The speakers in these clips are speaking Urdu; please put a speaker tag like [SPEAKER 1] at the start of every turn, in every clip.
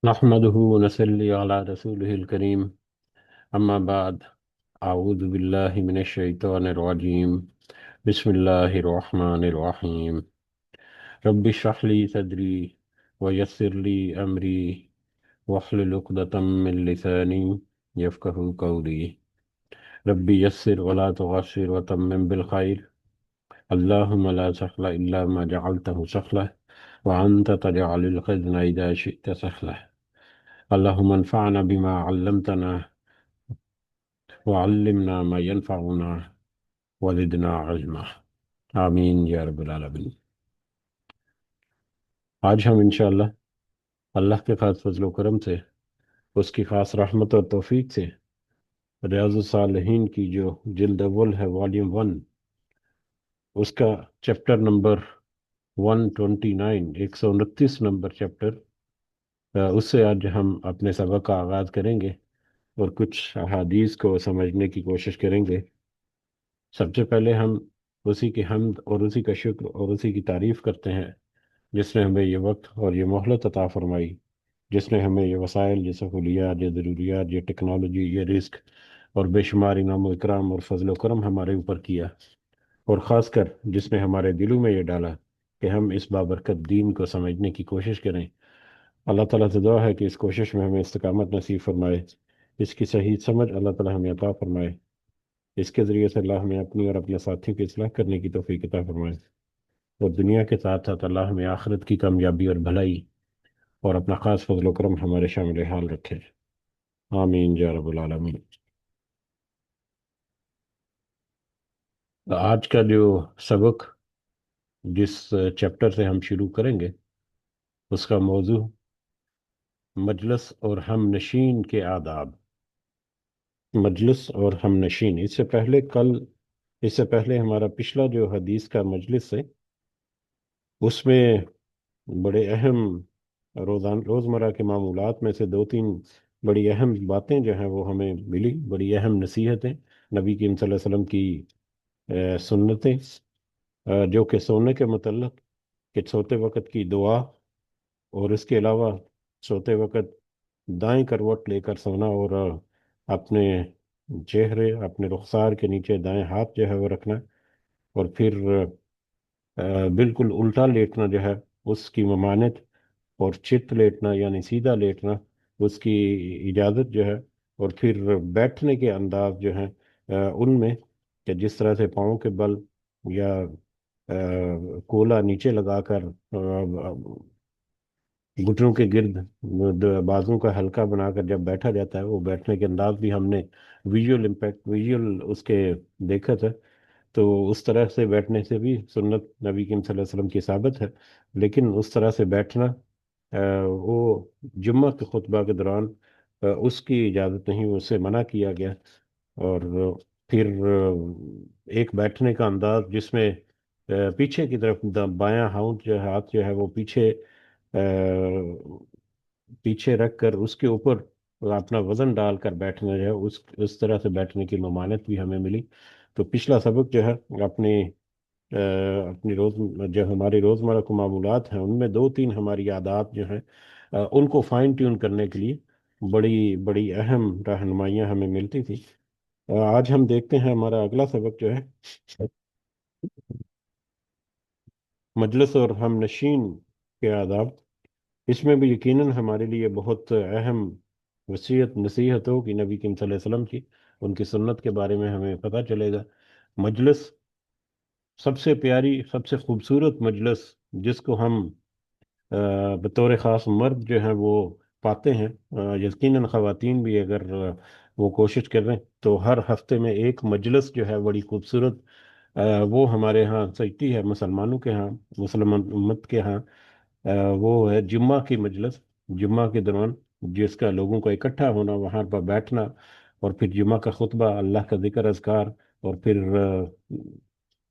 [SPEAKER 1] نحمده ونصلي على رسوله الكريم. أما بعد، أعوذ بالله من الشيطان الرجيم. بسم الله الرحمن الرحيم. رب اشرح لي صدري ويسر لي أمري واحلل عقدة من لساني يفقهوا قولي. ربي يسر ولا تعسر وتمم بالخير. اللهم لا سهل إلا ما جعلته سهلا وأنت تجعل الحزن إذا شئت سهلا. اللهم انفعنا بما علمتنا وعلمنا ما ينفعنا وزدنا علما. آمین یا رب العالمین۔ آج ہم انشاءاللہ اللہ کے خاص فضل و کرم سے، اس کی خاص رحمت اور توفیق سے، ریاض الصالحین کی جو جلد اول ہے، والیوم 1، اس کا چیپٹر نمبر 129، 129 نمبر چیپٹر، اس سے آج ہم اپنے سبق کا آغاز کریں گے اور کچھ احادیث کو سمجھنے کی کوشش کریں گے۔ سب سے پہلے ہم اسی کی حمد اور اسی کا شکر اور اسی کی تعریف کرتے ہیں جس نے ہمیں یہ وقت اور یہ مہلت عطا فرمائی، جس نے ہمیں یہ وسائل، یہ سہولیات، یہ ضروریات، یہ ٹیکنالوجی، یہ رزق اور بے شمار انعام و اکرام اور فضل و کرم ہمارے اوپر کیا، اور خاص کر جس نے ہمارے دلوں میں یہ ڈالا کہ ہم اس بابرکت دین کو سمجھنے کی کوشش کریں۔ اللہ تعالیٰ سے دعا ہے کہ اس کوشش میں ہمیں استقامت نصیب فرمائے، اس کی صحیح سمجھ اللہ تعالیٰ ہمیں عطا فرمائے، اس کے ذریعے سے اللہ ہمیں اپنی اور اپنے ساتھیوں کی اصلاح کرنے کی توفیق عطا فرمائے، اور دنیا کے ساتھ ساتھ اللہ ہمیں آخرت کی کامیابی اور بھلائی اور اپنا خاص فضل و کرم ہمارے شامل حال رکھے۔ آمین یا رب العالمین۔ آج کا جو سبق، جس چیپٹر سے ہم شروع کریں گے، اس کا موضوع مجلس اور ہم نشین کے آداب۔ مجلس اور ہم نشین، اس سے پہلے ہمارا پچھلا جو حدیث کا مجلس ہے، اس میں بڑے اہم روزمرہ کے معمولات میں سے دو تین بڑی اہم باتیں جو ہیں وہ ہمیں ملی، بڑی اہم نصیحتیں، نبی کریم صلی اللہ علیہ وسلم کی سنتیں، جو کہ سونے کے متعلق، کہ سوتے وقت کی دعا، اور اس کے علاوہ سوتے وقت دائیں کروٹ لے کر سونا، اور اپنے چہرے، اپنے رخسار کے نیچے دائیں ہاتھ جو ہے وہ رکھنا، اور پھر بالکل الٹا لیٹنا جو ہے اس کی ممانعت، اور چت لیٹنا یعنی سیدھا لیٹنا اس کی اجازت جو ہے، اور پھر بیٹھنے کے انداز جو ہیں ان میں، کہ جس طرح سے پاؤں کے بل یا کولا نیچے لگا کر گھٹنوں کے گرد بازوں کا حلقہ بنا کر جب بیٹھا جاتا ہے، وہ بیٹھنے کے انداز بھی ہم نے ویژول امپیکٹ، ویژول اس کے دیکھا تھا۔ تو اس طرح سے بیٹھنے سے بھی سنت نبی کریم صلی اللہ علیہ وسلم کی ثابت ہے، لیکن اس طرح سے بیٹھنا وہ جمعہ کے خطبہ کے دوران اس کی اجازت نہیں، اس سے منع کیا گیا۔ اور پھر ایک بیٹھنے کا انداز جس میں پیچھے کی طرف بایاں ہاؤنڈ جو ہے، ہاتھ جو ہے وہ پیچھے رکھ کر اس کے اوپر اپنا وزن ڈال کر بیٹھنا جو ہے، اس طرح سے بیٹھنے کی ممانعت بھی ہمیں ملی۔ تو پچھلا سبق جو ہے اپنی اپنی جو ہماری روزمرہ کو معمولات ہیں، ان میں دو تین ہماری عادات جو ہیں ان کو فائن ٹیون کرنے کے لیے بڑی بڑی اہم رہنمائیاں ہمیں ملتی تھی۔ آج ہم دیکھتے ہیں ہمارا اگلا سبق جو ہے مجلس اور ہم نشین کے آداب۔ اس میں بھی یقیناً ہمارے لیے بہت اہم وصیت نصیحت ہوگی نبی کریم صلی اللہ علیہ وسلم کی، ان کی سنت کے بارے میں ہمیں پتہ چلے گا۔ مجلس، سب سے پیاری، سب سے خوبصورت مجلس جس کو ہم بطور خاص مرد جو ہیں وہ پاتے ہیں، یقیناً خواتین بھی اگر وہ کوشش کر رہے ہیں تو ہر ہفتے میں ایک مجلس جو ہے بڑی خوبصورت وہ ہمارے ہاں سجتی ہے، مسلمانوں کے ہاں، مسلمان امت کے ہاں، وہ ہے جمعہ کی مجلس۔ جمعہ کے دوران جس کا لوگوں کا اکٹھا ہونا، وہاں پر بیٹھنا، اور پھر جمعہ کا خطبہ، اللہ کا ذکر اذکار، اور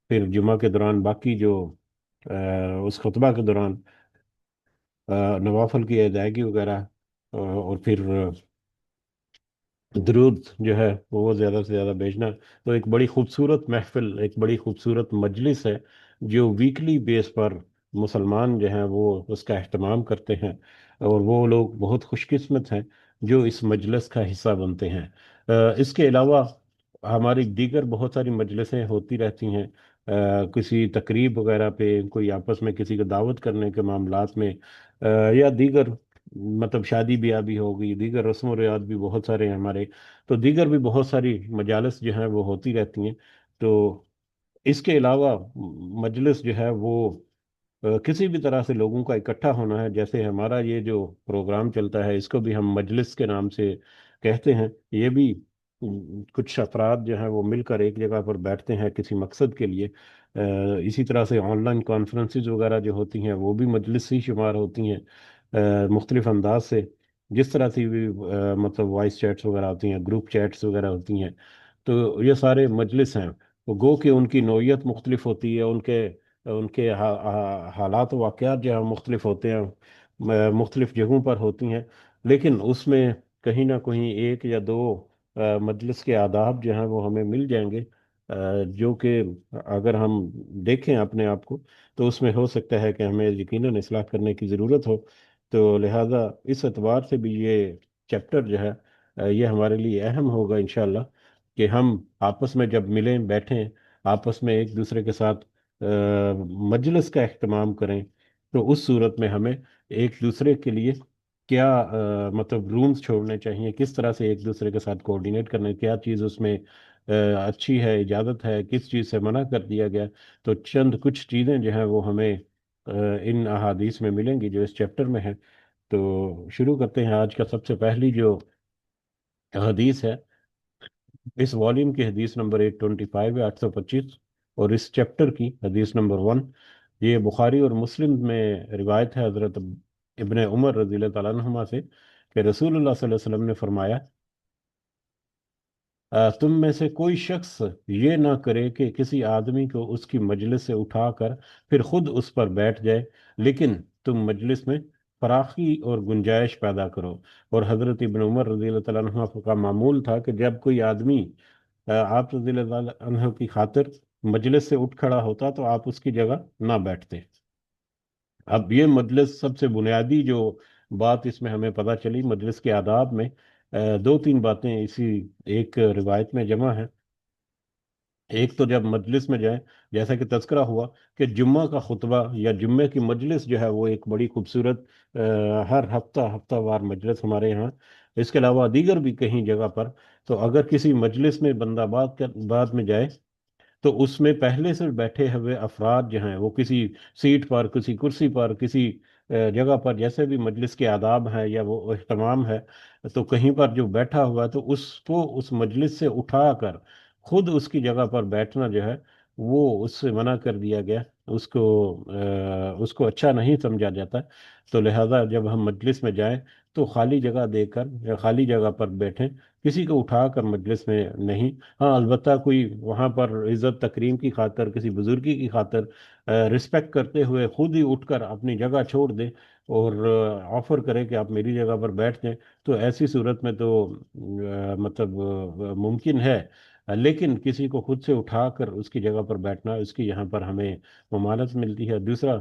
[SPEAKER 1] پھر جمعہ کے دوران باقی جو اس خطبہ کے دوران نوافل کی ادائیگی وغیرہ، اور پھر درود جو ہے وہ زیادہ سے زیادہ بھیجنا۔ تو ایک بڑی خوبصورت محفل، ایک بڑی خوبصورت مجلس ہے جو ویکلی بیس پر مسلمان جو ہیں وہ اس کا اہتمام کرتے ہیں، اور وہ لوگ بہت خوش قسمت ہیں جو اس مجلس کا حصہ بنتے ہیں۔ اس کے علاوہ ہماری دیگر بہت ساری مجلسیں ہوتی رہتی ہیں، کسی تقریب وغیرہ پہ، کوئی آپس میں کسی کو دعوت کرنے کے معاملات میں، یا دیگر مطلب شادی بیاہ بھی ہوگی، دیگر رسم و رواج بھی بہت سارے ہیں ہمارے، تو دیگر بھی بہت ساری مجالس جو ہیں وہ ہوتی رہتی ہیں۔ تو اس کے علاوہ مجلس جو ہے وہ کسی بھی طرح سے لوگوں کا اکٹھا ہونا ہے، جیسے ہمارا یہ جو پروگرام چلتا ہے اس کو بھی ہم مجلس کے نام سے کہتے ہیں۔ یہ بھی کچھ افراد جو ہیں وہ مل کر ایک جگہ پر بیٹھتے ہیں کسی مقصد کے لیے۔ اسی طرح سے آن لائن کانفرنسز وغیرہ جو ہوتی ہیں وہ بھی مجلس ہی شمار ہوتی ہیں، مختلف انداز سے، جس طرح سے بھی مطلب وائس چیٹس وغیرہ ہوتی ہیں، گروپ چیٹس وغیرہ ہوتی ہیں، تو یہ سارے مجلس ہیں۔ وہ گو کہ ان کی نوعیت مختلف ہوتی ہے، ان کے حالات و واقعات جو ہیں مختلف ہوتے ہیں، مختلف جگہوں پر ہوتی ہیں، لیکن اس میں کہیں نہ کہیں ایک یا دو مجلس کے آداب جو ہیں وہ ہمیں مل جائیں گے، جو کہ اگر ہم دیکھیں اپنے آپ کو تو اس میں ہو سکتا ہے کہ ہمیں یقیناً اصلاح کرنے کی ضرورت ہو۔ تو لہٰذا اس اعتبار سے بھی یہ چیپٹر جو ہے یہ ہمارے لیے اہم ہوگا انشاءاللہ، کہ ہم آپس میں جب ملیں بیٹھیں، آپس میں ایک دوسرے کے ساتھ مجلس کا اہتمام کریں، تو اس صورت میں ہمیں ایک دوسرے کے لیے کیا مطلب رومز چھوڑنے چاہیے، کس طرح سے ایک دوسرے کے ساتھ کوآرڈینیٹ کرنا ہے، کیا چیز اس میں اچھی ہے، اجازت ہے، کس چیز سے منع کر دیا گیا۔ تو چند کچھ چیزیں جو ہیں وہ ہمیں ان احادیث میں ملیں گی جو اس چیپٹر میں ہیں۔ تو شروع کرتے ہیں آج کا سب سے پہلی جو حدیث ہے، اس والیوم کی حدیث نمبر 825 ہے، 825، اور اس چیپٹر کی حدیث نمبر 1۔ یہ بخاری اور مسلم میں روایت ہے حضرت ابن عمر رضی اللہ تعالیٰ عنہما سے، کہ رسول اللہ صلی اللہ علیہ وسلم نے فرمایا، تم میں سے کوئی شخص یہ نہ کرے کہ کسی آدمی کو اس کی مجلس سے اٹھا کر پھر خود اس پر بیٹھ جائے، لیکن تم مجلس میں فراخی اور گنجائش پیدا کرو۔ اور حضرت ابن عمر رضی اللہ تعالیٰ عنہ کا معمول تھا کہ جب کوئی آدمی آپ رضی اللہ تعالیٰ عنہ کی خاطر مجلس سے اٹھ کھڑا ہوتا تو آپ اس کی جگہ نہ بیٹھتے۔ اب یہ مجلس سب سے بنیادی جو بات اس میں ہمیں پتہ چلی مجلس کے آداب میں، دو تین باتیں اسی ایک روایت میں جمع ہیں۔ ایک تو جب مجلس میں جائیں، جیسا کہ تذکرہ ہوا کہ جمعہ کا خطبہ یا جمعہ کی مجلس جو ہے وہ ایک بڑی خوبصورت ہر ہفتہ ہفتہ وار مجلس ہمارے یہاں، اس کے علاوہ دیگر بھی کہیں جگہ پر، تو اگر کسی مجلس میں بندہ بعد میں جائے تو اس میں پہلے سے بیٹھے ہوئے افراد جو ہیں وہ کسی سیٹ پر، کسی کرسی پر، کسی جگہ پر، جیسے بھی مجلس کے آداب ہیں یا وہ اہتمام ہے، تو کہیں پر جو بیٹھا ہوا ہے تو اس کو اس مجلس سے اٹھا کر خود اس کی جگہ پر بیٹھنا جو ہے وہ اس سے منع کر دیا گیا، اس کو اچھا نہیں سمجھا جاتا۔ تو لہذا جب ہم مجلس میں جائیں تو خالی جگہ دے کر یا خالی جگہ پر بیٹھیں، کسی کو اٹھا کر مجلس میں نہیں۔ ہاں البتہ کوئی وہاں پر عزت تکریم کی خاطر، کسی بزرگی کی خاطر رسپیکٹ کرتے ہوئے خود ہی اٹھ کر اپنی جگہ چھوڑ دے اور آفر کرے کہ آپ میری جگہ پر بیٹھ جائیں، تو ایسی صورت میں تو مطلب ممکن ہے، لیکن کسی کو خود سے اٹھا کر اس کی جگہ پر بیٹھنا، اس کی یہاں پر ہمیں ممانعت ملتی ہے۔ دوسرا،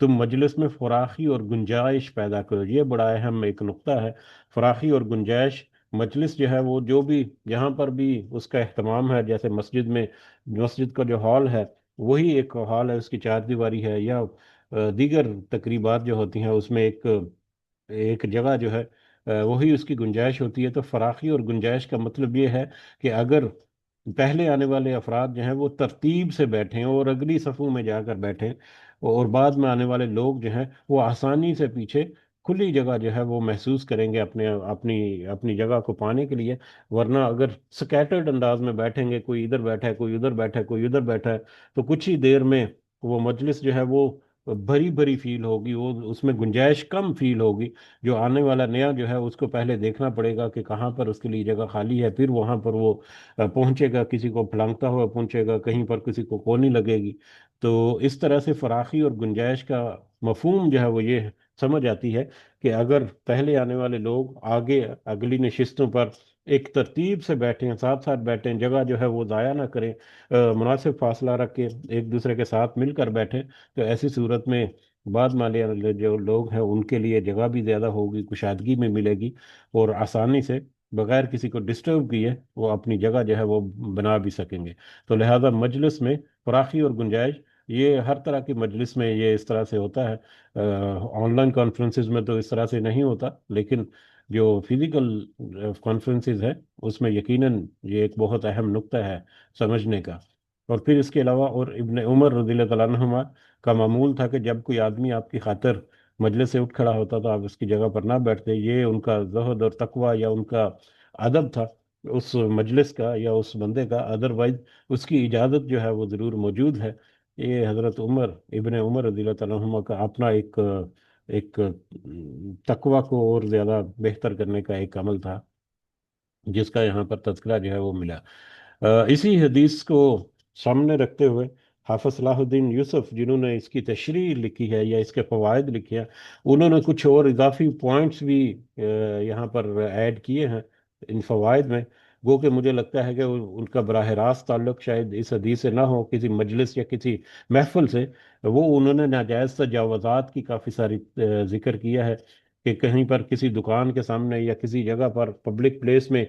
[SPEAKER 1] تم مجلس میں فراخی اور گنجائش پیدا کرو، یہ بڑا اہم ایک نقطہ ہے۔ فراخی اور گنجائش، مجلس جو ہے وہ جو بھی جہاں پر بھی اس کا اہتمام ہے، جیسے مسجد میں، مسجد کا جو ہال ہے وہی ایک ہال ہے، اس کی چار دیواری ہے، یا دیگر تقریبات جو ہوتی ہیں اس میں ایک ایک جگہ جو ہے وہی اس کی گنجائش ہوتی ہے۔ تو فراخی اور گنجائش کا مطلب یہ ہے کہ اگر پہلے آنے والے افراد جو ہیں وہ ترتیب سے بیٹھیں اور اگلی صفوں میں جا کر بیٹھیں، اور بعد میں آنے والے لوگ جو ہیں وہ آسانی سے پیچھے کھلی جگہ جو ہے وہ محسوس کریں گے اپنی اپنی جگہ کو پانے کے لیے۔ ورنہ اگر سکیٹرڈ انداز میں بیٹھیں گے، کوئی ادھر بیٹھا ہے، کوئی ادھر بیٹھا ہے، کوئی ادھر بیٹھا ہے، تو کچھ ہی دیر میں وہ مجلس جو ہے وہ بھری بھری فیل ہوگی، وہ اس میں گنجائش کم فیل ہوگی۔ جو آنے والا نیا جو ہے اس کو پہلے دیکھنا پڑے گا کہ کہاں پر اس کے لیے جگہ خالی ہے، پھر وہاں پر وہ پہنچے گا، کسی کو پھلانگتا ہوا پہنچے گا، کہیں پر کسی کو کونی لگے گی۔ تو اس طرح سے فراخی اور گنجائش کا مفہوم جو ہے وہ یہ سمجھ آتی ہے کہ اگر پہلے آنے والے لوگ آگے اگلی نشستوں پر ایک ترتیب سے بیٹھیں، ساتھ ساتھ بیٹھیں، جگہ جو ہے وہ ضائع نہ کریں، مناسب فاصلہ رکھ کے ایک دوسرے کے ساتھ مل کر بیٹھیں، تو ایسی صورت میں بعد مالی والے جو لوگ ہیں ان کے لیے جگہ بھی زیادہ ہوگی، کشادگی میں ملے گی، اور آسانی سے بغیر کسی کو ڈسٹرب کیے وہ اپنی جگہ جو ہے وہ بنا بھی سکیں گے۔ تو لہذا مجلس میں فراخی اور گنجائش، یہ ہر طرح کی مجلس میں یہ اس طرح سے ہوتا ہے۔ آن لائن کانفرنسز میں تو اس طرح سے نہیں ہوتا، لیکن جو فزیکل کانفرنسز ہے اس میں یقیناً یہ ایک بہت اہم نقطہ ہے سمجھنے کا۔ اور پھر اس کے علاوہ اور ابن عمر رضی اللہ تعالیٰ عنہما کا معمول تھا کہ جب کوئی آدمی آپ کی خاطر مجلس سے اٹھ کھڑا ہوتا تو آپ اس کی جگہ پر نہ بیٹھتے، یہ ان کا زہد اور تقوی یا ان کا ادب تھا اس مجلس کا یا اس بندے کا، ادروائز اس کی اجازت جو ہے وہ ضرور موجود ہے۔ یہ حضرت عمر ابن عمر رضی اللہ تعالیٰ عنہما کا اپنا ایک تقوی کو اور زیادہ بہتر کرنے کا ایک عمل تھا، جس کا یہاں پر تذکرہ جو ہے وہ ملا۔ اسی حدیث کو سامنے رکھتے ہوئے حافظ صلاح الدین یوسف، جنہوں نے اس کی تشریح لکھی ہے یا اس کے فوائد لکھے ہیں، انہوں نے کچھ اور اضافی پوائنٹس بھی یہاں پر ایڈ کیے ہیں ان فوائد میں۔ گو کہ مجھے لگتا ہے کہ ان کا براہ راست تعلق شاید اس حدیث سے نہ ہو، کسی مجلس یا کسی محفل سے، وہ انہوں نے ناجائز تجاوزات کی کافی ساری ذکر کیا ہے، کہ کہیں پر کسی دکان کے سامنے یا کسی جگہ پر پبلک پلیس میں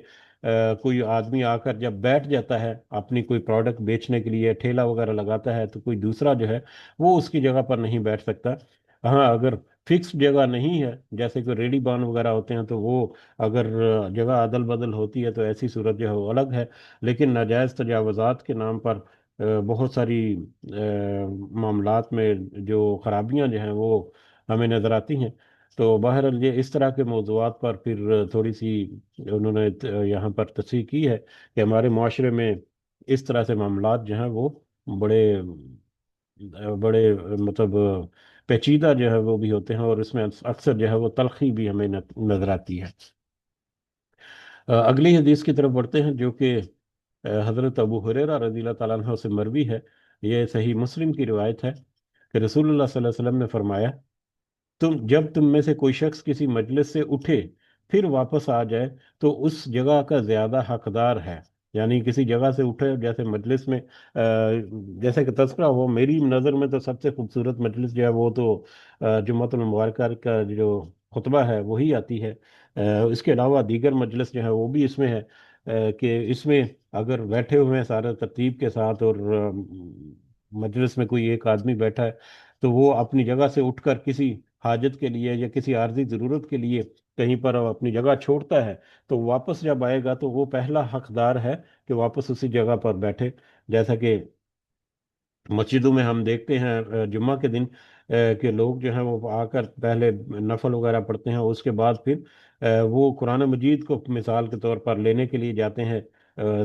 [SPEAKER 1] کوئی آدمی آ کر جب بیٹھ جاتا ہے اپنی کوئی پروڈکٹ بیچنے کے لیے، ٹھیلا وغیرہ لگاتا ہے، تو کوئی دوسرا جو ہے وہ اس کی جگہ پر نہیں بیٹھ سکتا۔ ہاں اگر فکس جگہ نہیں ہے، جیسے کہ ریڈی بان وغیرہ ہوتے ہیں، تو وہ اگر جگہ عدل بدل ہوتی ہے تو ایسی صورت جو ہے وہ الگ ہے، لیکن ناجائز تجاوزات کے نام پر بہت ساری معاملات میں جو خرابیاں جو ہیں وہ ہمیں نظر آتی ہیں۔ تو بہرحال یہ اس طرح کے موضوعات پر پھر تھوڑی سی انہوں نے یہاں پر تصحیح کی ہے کہ ہمارے معاشرے میں اس طرح سے معاملات جو ہیں وہ بڑے بڑے مطلب پیچیدہ جو ہے وہ بھی ہوتے ہیں، اور اس میں اکثر جو ہے وہ تلخی بھی ہمیں نظر آتی ہے۔ اگلی حدیث کی طرف بڑھتے ہیں، جو کہ حضرت ابو ہریرہ رضی اللہ تعالیٰ عنہ سے مروی ہے۔ یہ صحیح مسلم کی روایت ہے کہ رسول اللہ صلی اللہ علیہ وسلم نے فرمایا، جب تم میں سے کوئی شخص کسی مجلس سے اٹھے پھر واپس آ جائے تو اس جگہ کا زیادہ حقدار ہے۔ یعنی کسی جگہ سے اٹھے، جیسے مجلس میں جیسے کہ تذکرہ ہو، میری نظر میں تو سب سے خوبصورت مجلس جو ہے وہ تو جمعۃ المبارکہ کا جو خطبہ ہے وہی آتی ہے۔ اس کے علاوہ دیگر مجلس جو ہے وہ بھی اس میں ہے، کہ اس میں اگر بیٹھے ہوئے ہیں سارے ترتیب کے ساتھ، اور مجلس میں کوئی ایک آدمی بیٹھا ہے، تو وہ اپنی جگہ سے اٹھ کر کسی حاجت کے لیے یا کسی عارضی ضرورت کے لیے کہیں پر اپنی جگہ چھوڑتا ہے، تو واپس جب آئے گا تو وہ پہلا حقدار ہے کہ واپس اسی جگہ پر بیٹھے۔ جیسا کہ مسجدوں میں ہم دیکھتے ہیں جمعہ کے دن کہ لوگ جو ہیں وہ آ کر پہلے نفل وغیرہ پڑھتے ہیں، اور اس کے بعد پھر وہ قرآن مجید کو مثال کے طور پر لینے کے لیے جاتے ہیں،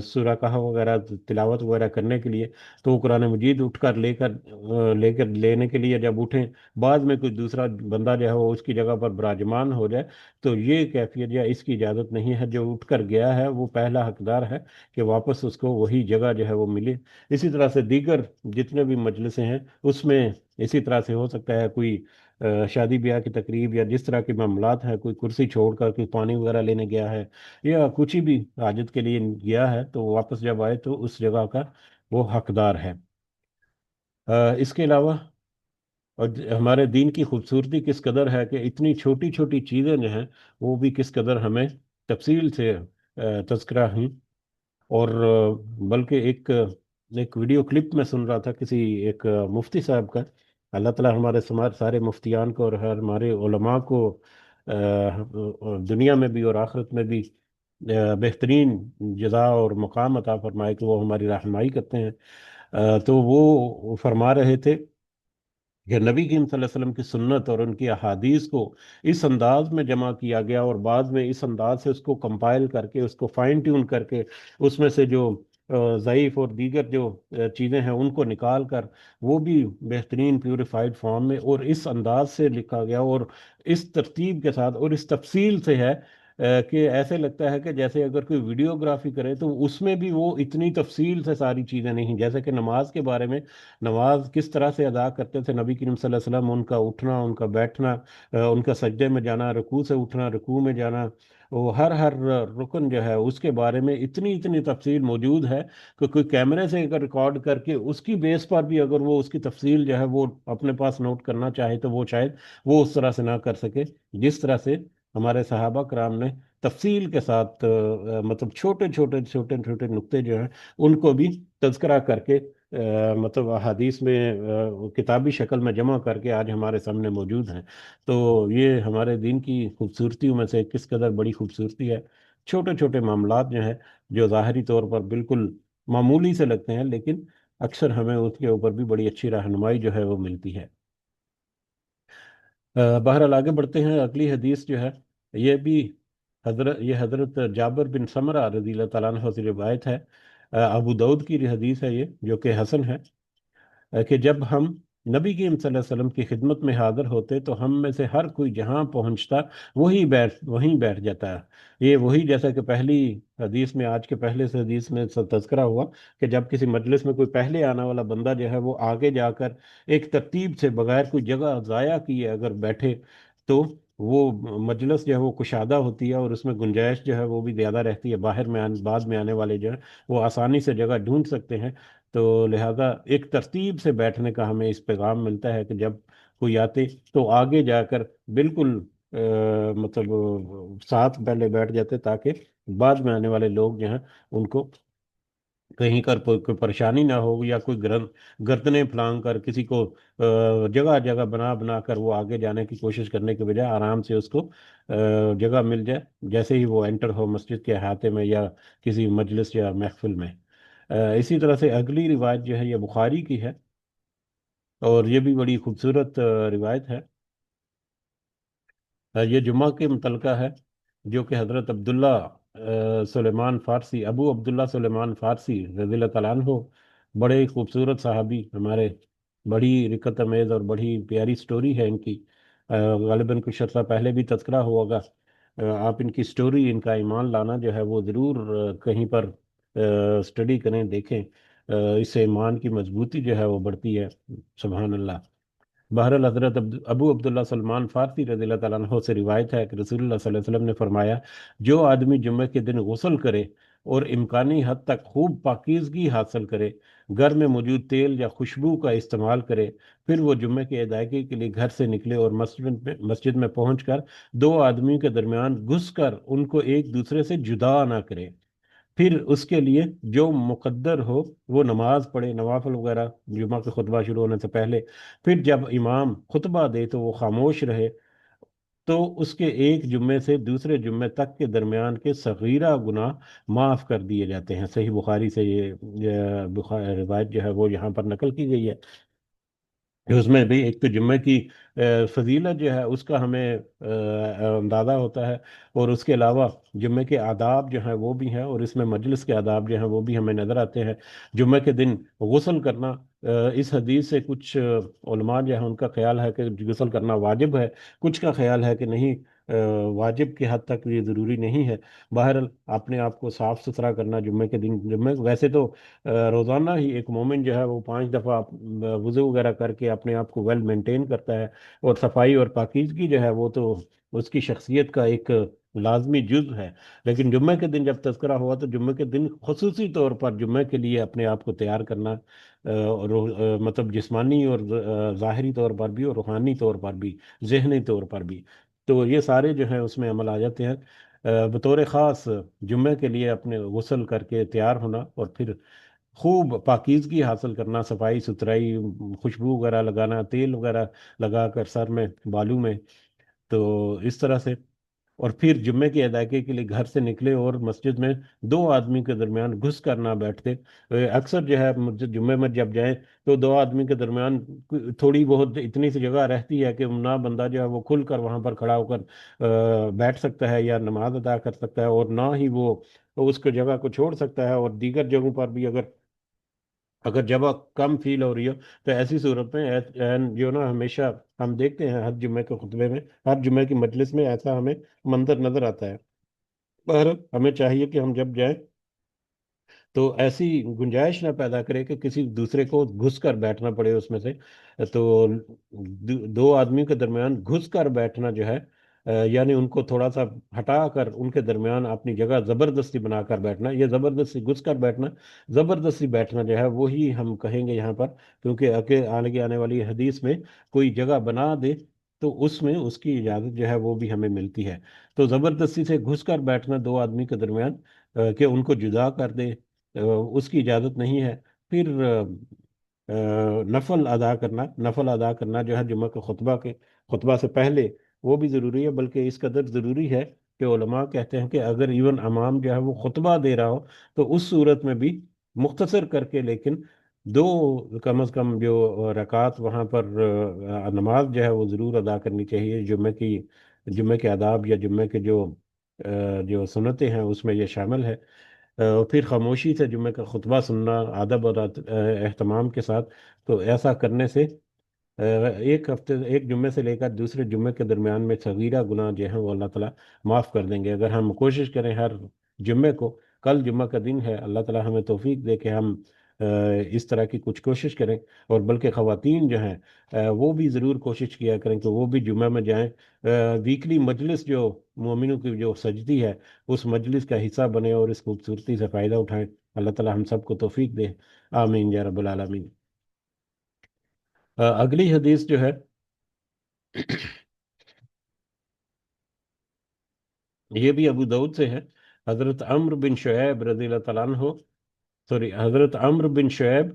[SPEAKER 1] سورہ کہف وغیرہ تلاوت وغیرہ کرنے کے لیے، تو وہ قرآن مجید اٹھ کر لے کر لینے کے لیے جب اٹھیں، بعد میں کوئی دوسرا بندہ جو ہے وہ اس کی جگہ پر براجمان ہو جائے، تو یہ کیفیت یا اس کی اجازت نہیں ہے۔ جو اٹھ کر گیا ہے وہ پہلا حقدار ہے کہ واپس اس کو وہی جگہ جو ہے وہ ملے۔ اسی طرح سے دیگر جتنے بھی مجلسیں ہیں اس میں اسی طرح سے ہو سکتا ہے کوئی شادی بیاہ کی تقریب یا جس طرح کے معاملات ہیں، کوئی کرسی چھوڑ کر کوئی پانی وغیرہ لینے گیا ہے یا کچھ ہی بھی حاجت کے لیے گیا ہے، تو واپس جب آئے تو اس جگہ کا وہ حقدار ہے۔ اس کے علاوہ اور ہمارے دین کی خوبصورتی کس قدر ہے کہ اتنی چھوٹی چھوٹی چیزیں جو ہیں وہ بھی کس قدر ہمیں تفصیل سے تذکرہ ہیں۔ اور بلکہ ایک ویڈیو کلپ میں سن رہا تھا کسی ایک مفتی صاحب کا، اللہ تعالیٰ ہمارے سارے مفتیان کو اور ہمارے علماء کو دنیا میں بھی اور آخرت میں بھی بہترین جزا اور مقام عطا فرمائے کہ وہ ہماری رہنمائی کرتے ہیں۔ تو وہ فرما رہے تھے کہ نبی کریم صلی اللہ علیہ وسلم کی سنت اور ان کی احادیث کو اس انداز میں جمع کیا گیا، اور بعد میں اس انداز سے اس کو کمپائل کر کے، اس کو فائن ٹیون کر کے، اس میں سے جو ضعیف اور دیگر جو چیزیں ہیں ان کو نکال کر وہ بھی بہترین پیوریفائڈ فارم میں اور اس انداز سے لکھا گیا، اور اس ترتیب کے ساتھ اور اس تفصیل سے ہے کہ ایسے لگتا ہے کہ جیسے اگر کوئی ویڈیوگرافی کرے تو اس میں بھی وہ اتنی تفصیل سے ساری چیزیں نہیں، جیسے کہ نماز کے بارے میں، نماز کس طرح سے ادا کرتے تھے نبی کریم صلی اللہ علیہ وسلم، ان کا اٹھنا، ان کا بیٹھنا، ان کا سجدے میں جانا، رکوع سے اٹھنا، رکوع میں جانا، وہ ہر ہر رکن جو ہے اس کے بارے میں اتنی اتنی تفصیل موجود ہے کہ کوئی کیمرے سے اگر ریکارڈ کر کے اس کی بیس پر بھی اگر وہ اس کی تفصیل جو ہے وہ اپنے پاس نوٹ کرنا چاہے تو وہ شاید وہ اس طرح سے نہ کر سکے جس طرح سے ہمارے صحابہ کرام نے تفصیل کے ساتھ مطلب چھوٹے چھوٹے چھوٹے چھوٹے نقطے جو ہیں ان کو بھی تذکرہ کر کے مطلب حدیث میں کتابی شکل میں جمع کر کے آج ہمارے سامنے موجود ہیں۔ تو یہ ہمارے دین کی خوبصورتیوں میں سے کس قدر بڑی خوبصورتی ہے، چھوٹے چھوٹے معاملات جو ہیں جو ظاہری طور پر بالکل معمولی سے لگتے ہیں، لیکن اکثر ہمیں اس کے اوپر بھی بڑی اچھی رہنمائی جو ہے وہ ملتی ہے۔ بہرحال آگے بڑھتے ہیں، اگلی حدیث جو ہے یہ بھی حضرت جابر بن سمرہ رضی اللہ تعالیٰ عنہ سے روایت ہے۔ ابو داؤد کی حدیث ہے یہ، جو کہ حسن ہے، کہ جب ہم نبی کریم صلی اللہ علیہ وسلم کی خدمت میں حاضر ہوتے تو ہم میں سے ہر کوئی جہاں پہنچتا وہیں بیٹھ جاتا ہے۔ یہ وہی جیسا کہ پہلی حدیث میں، آج کے پہلے سے حدیث میں تذکرہ ہوا کہ جب کسی مجلس میں کوئی پہلے آنے والا بندہ جو ہے وہ آگے جا کر ایک ترتیب سے بغیر کوئی جگہ ضائع کیے اگر بیٹھے تو وہ مجلس جو ہے وہ کشادہ ہوتی ہے اور اس میں گنجائش جو ہے وہ بھی زیادہ رہتی ہے، باہر میں بعد میں آنے والے جو ہے وہ آسانی سے جگہ ڈھونڈ سکتے ہیں۔ تو لہذا ایک ترتیب سے بیٹھنے کا ہمیں اس پیغام ملتا ہے کہ جب کوئی آتے تو آگے جا کر بالکل مطلب ساتھ پہلے بیٹھ جاتے تاکہ بعد میں آنے والے لوگ جو ہیں ان کو کہیں کر کوئی پریشانی نہ ہو، یا کوئی گردنیں پھلانگ کر کسی کو جگہ جگہ بنا بنا کر وہ آگے جانے کی کوشش کرنے کے بجائے آرام سے اس کو جگہ مل جائے جیسے ہی وہ انٹر ہو مسجد کے احاطے میں یا کسی مجلس یا محفل میں۔ اسی طرح سے اگلی روایت جو ہے یہ بخاری کی ہے، اور یہ بھی بڑی خوبصورت روایت ہے۔ یہ جمعہ کے متعلقہ ہے، جو کہ حضرت عبداللہ سلیمان فارسی، ابو عبداللہ سلیمان فارسی رضی اللہ تعالیٰ عنہ، بڑے ہی خوبصورت صحابی ہمارے، بڑی رکت امیز اور بڑی پیاری سٹوری ہے ان کی۔ غالباً کچھ عرصہ پہلے بھی تذکرہ ہوگا۔ آپ ان کی سٹوری، ان کا ایمان لانا جو ہے وہ ضرور کہیں پر سٹڈی کریں، دیکھیں، اس سے ایمان کی مضبوطی جو ہے وہ بڑھتی ہے۔ سبحان اللہ۔ بہرحال حضرت ابو عبداللہ سلمان فارسی رضی اللہ تعالیٰ عنہ سے روایت ہے کہ رسول اللہ صلی اللہ علیہ وسلم نے فرمایا، جو آدمی جمعہ کے دن غسل کرے اور امکانی حد تک خوب پاکیزگی حاصل کرے، گھر میں موجود تیل یا خوشبو کا استعمال کرے، پھر وہ جمعے کی ادائیگی کے لیے گھر سے نکلے اور مسجد میں پہنچ کر دو آدمیوں کے درمیان گھس کر ان کو ایک دوسرے سے جدا نہ کرے، پھر اس کے لیے جو مقدر ہو وہ نماز پڑھے، نوافل وغیرہ جمعہ کے خطبہ شروع ہونے سے پہلے، پھر جب امام خطبہ دے تو وہ خاموش رہے، تو اس کے ایک جمعے سے دوسرے جمعے تک کے درمیان کے صغیرہ گناہ معاف کر دیے جاتے ہیں۔ صحیح بخاری سے یہ روایت جو ہے وہ یہاں پر نقل کی گئی ہے کہ اس میں بھی ایک تو جمعے کی فضیلت جو ہے اس کا ہمیں اندازہ ہوتا ہے، اور اس کے علاوہ جمعے کے آداب جو ہیں وہ بھی ہیں، اور اس میں مجلس کے آداب جو ہیں وہ بھی ہمیں نظر آتے ہیں۔ جمعے کے دن غسل کرنا، اس حدیث سے کچھ علماء جو ہیں ان کا خیال ہے کہ غسل کرنا واجب ہے، کچھ کا خیال ہے کہ نہیں، واجب کی حد تک یہ ضروری نہیں ہے۔ بہرحال اپنے آپ کو صاف ستھرا کرنا جمعے کے دن، جمعے ویسے تو روزانہ ہی ایک مومن جو ہے وہ 5 دفعہ وضو وغیرہ کر کے اپنے آپ کو ویل مینٹین کرتا ہے، اور صفائی اور پاکیزگی جو ہے وہ تو اس کی شخصیت کا ایک لازمی جز ہے۔ لیکن جمعے کے دن جب تذکرہ ہوا تو جمعے کے دن خصوصی طور پر جمعے کے لیے اپنے آپ کو تیار کرنا، مطلب جسمانی اور ظاہری طور پر بھی، اور روحانی طور پر بھی، ذہنی طور پر بھی، تو یہ سارے جو ہیں اس میں عمل آ جاتے ہیں۔ بطور خاص جمعے کے لیے اپنے غسل کر کے تیار ہونا، اور پھر خوب پاکیزگی حاصل کرنا، صفائی ستھرائی، خوشبو وغیرہ لگانا، تیل وغیرہ لگا کر سر میں، بالوں میں، تو اس طرح سے، اور پھر جمعے کی ادائیگی کے لیے گھر سے نکلے اور مسجد میں دو آدمی کے درمیان گھس کر نہ بیٹھتے۔ اکثر جو ہے جمعے میں جب جائیں تو دو آدمی کے درمیان تھوڑی بہت اتنی سی جگہ رہتی ہے کہ نہ بندہ جو ہے وہ کھل کر وہاں پر کھڑا ہو کر بیٹھ سکتا ہے یا نماز ادا کر سکتا ہے، اور نہ ہی وہ اس کو جگہ کو چھوڑ سکتا ہے، اور دیگر جگہوں پر بھی اگر جگہ کم فیل ہو رہی ہو تو ایسی صورت میں جو نا ہمیشہ ہم دیکھتے ہیں ہر جمعے کے خطبے میں، ہر جمعے کی مجلس میں ایسا ہمیں منظر نظر آتا ہے پر ہمیں چاہیے کہ ہم جب جائیں تو ایسی گنجائش نہ پیدا کرے کہ کسی دوسرے کو گھس کر بیٹھنا پڑے اس میں سے. تو دو آدمی کے درمیان گھس کر بیٹھنا جو ہے، یعنی ان کو تھوڑا سا ہٹا کر ان کے درمیان اپنی جگہ زبردستی بنا کر بیٹھنا، یہ زبردستی گھس کر بیٹھنا، زبردستی بیٹھنا جو ہے وہی ہم کہیں گے یہاں پر. کیونکہ آنے والی حدیث میں کوئی جگہ بنا دے تو اس میں اس کی اجازت جو ہے وہ بھی ہمیں ملتی ہے. تو زبردستی سے گھس کر بیٹھنا دو آدمی کے درمیان، کہ ان کو جدا کر دے، اس کی اجازت نہیں ہے. پھر نفل ادا کرنا جو ہے جمعہ کے خطبہ سے پہلے، وہ بھی ضروری ہے. بلکہ اس قدر ضروری ہے کہ علماء کہتے ہیں کہ اگر ایون امام جو ہے وہ خطبہ دے رہا ہو تو اس صورت میں بھی مختصر کر کے، لیکن دو کم از کم جو رکعت وہاں پر نماز جو ہے وہ ضرور ادا کرنی چاہیے. جمعے کے آداب یا جمعے کے جو سنتیں ہیں اس میں یہ شامل ہے. پھر خاموشی سے جمعے کا خطبہ سننا ادب اور اہتمام کے ساتھ. تو ایسا کرنے سے ایک جمعے سے لے کر دوسرے جمعے کے درمیان میں صغیرہ گناہ جو ہیں وہ اللہ تعالیٰ معاف کر دیں گے. اگر ہم کوشش کریں ہر جمعے کو، کل جمعہ کا دن ہے، اللہ تعالیٰ ہمیں توفیق دے کہ ہم اس طرح کی کچھ کوشش کریں. اور بلکہ خواتین جو ہیں وہ بھی ضرور کوشش کیا کریں کہ وہ بھی جمعہ میں جائیں. ویکلی مجلس جو مومنوں کی جو سجدی ہے اس مجلس کا حصہ بنے اور اس خوبصورتی سے فائدہ اٹھائیں. اللہ تعالیٰ ہم سب کو توفیق دے. آمین یا رب العالمین. اگلی حدیث جو ہے یہ بھی ابو داؤد سے ہے. حضرت عمرو بن شعیب رضی اللہ تعالیٰ عنہ، سوری، حضرت عمرو بن شعیب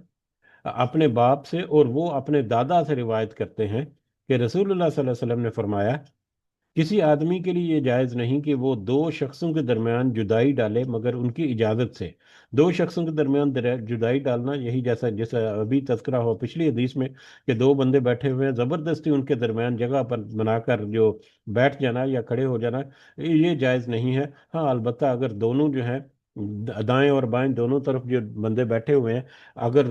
[SPEAKER 1] اپنے باپ سے اور وہ اپنے دادا سے روایت کرتے ہیں کہ رسول اللہ صلی اللہ علیہ وسلم نے فرمایا، کسی آدمی کے لیے یہ جائز نہیں کہ وہ دو شخصوں کے درمیان جدائی ڈالے مگر ان کی اجازت سے. دو شخصوں کے درمیان جدائی ڈالنا، یہی جیسا ابھی تذکرہ ہو پچھلی حدیث میں کہ دو بندے بیٹھے ہوئے ہیں، زبردستی ان کے درمیان جگہ پر بنا کر جو بیٹھ جانا یا کھڑے ہو جانا، یہ جائز نہیں ہے. ہاں البتہ اگر دونوں جو ہیں دائیں اور بائیں دونوں طرف جو بندے بیٹھے ہوئے ہیں، اگر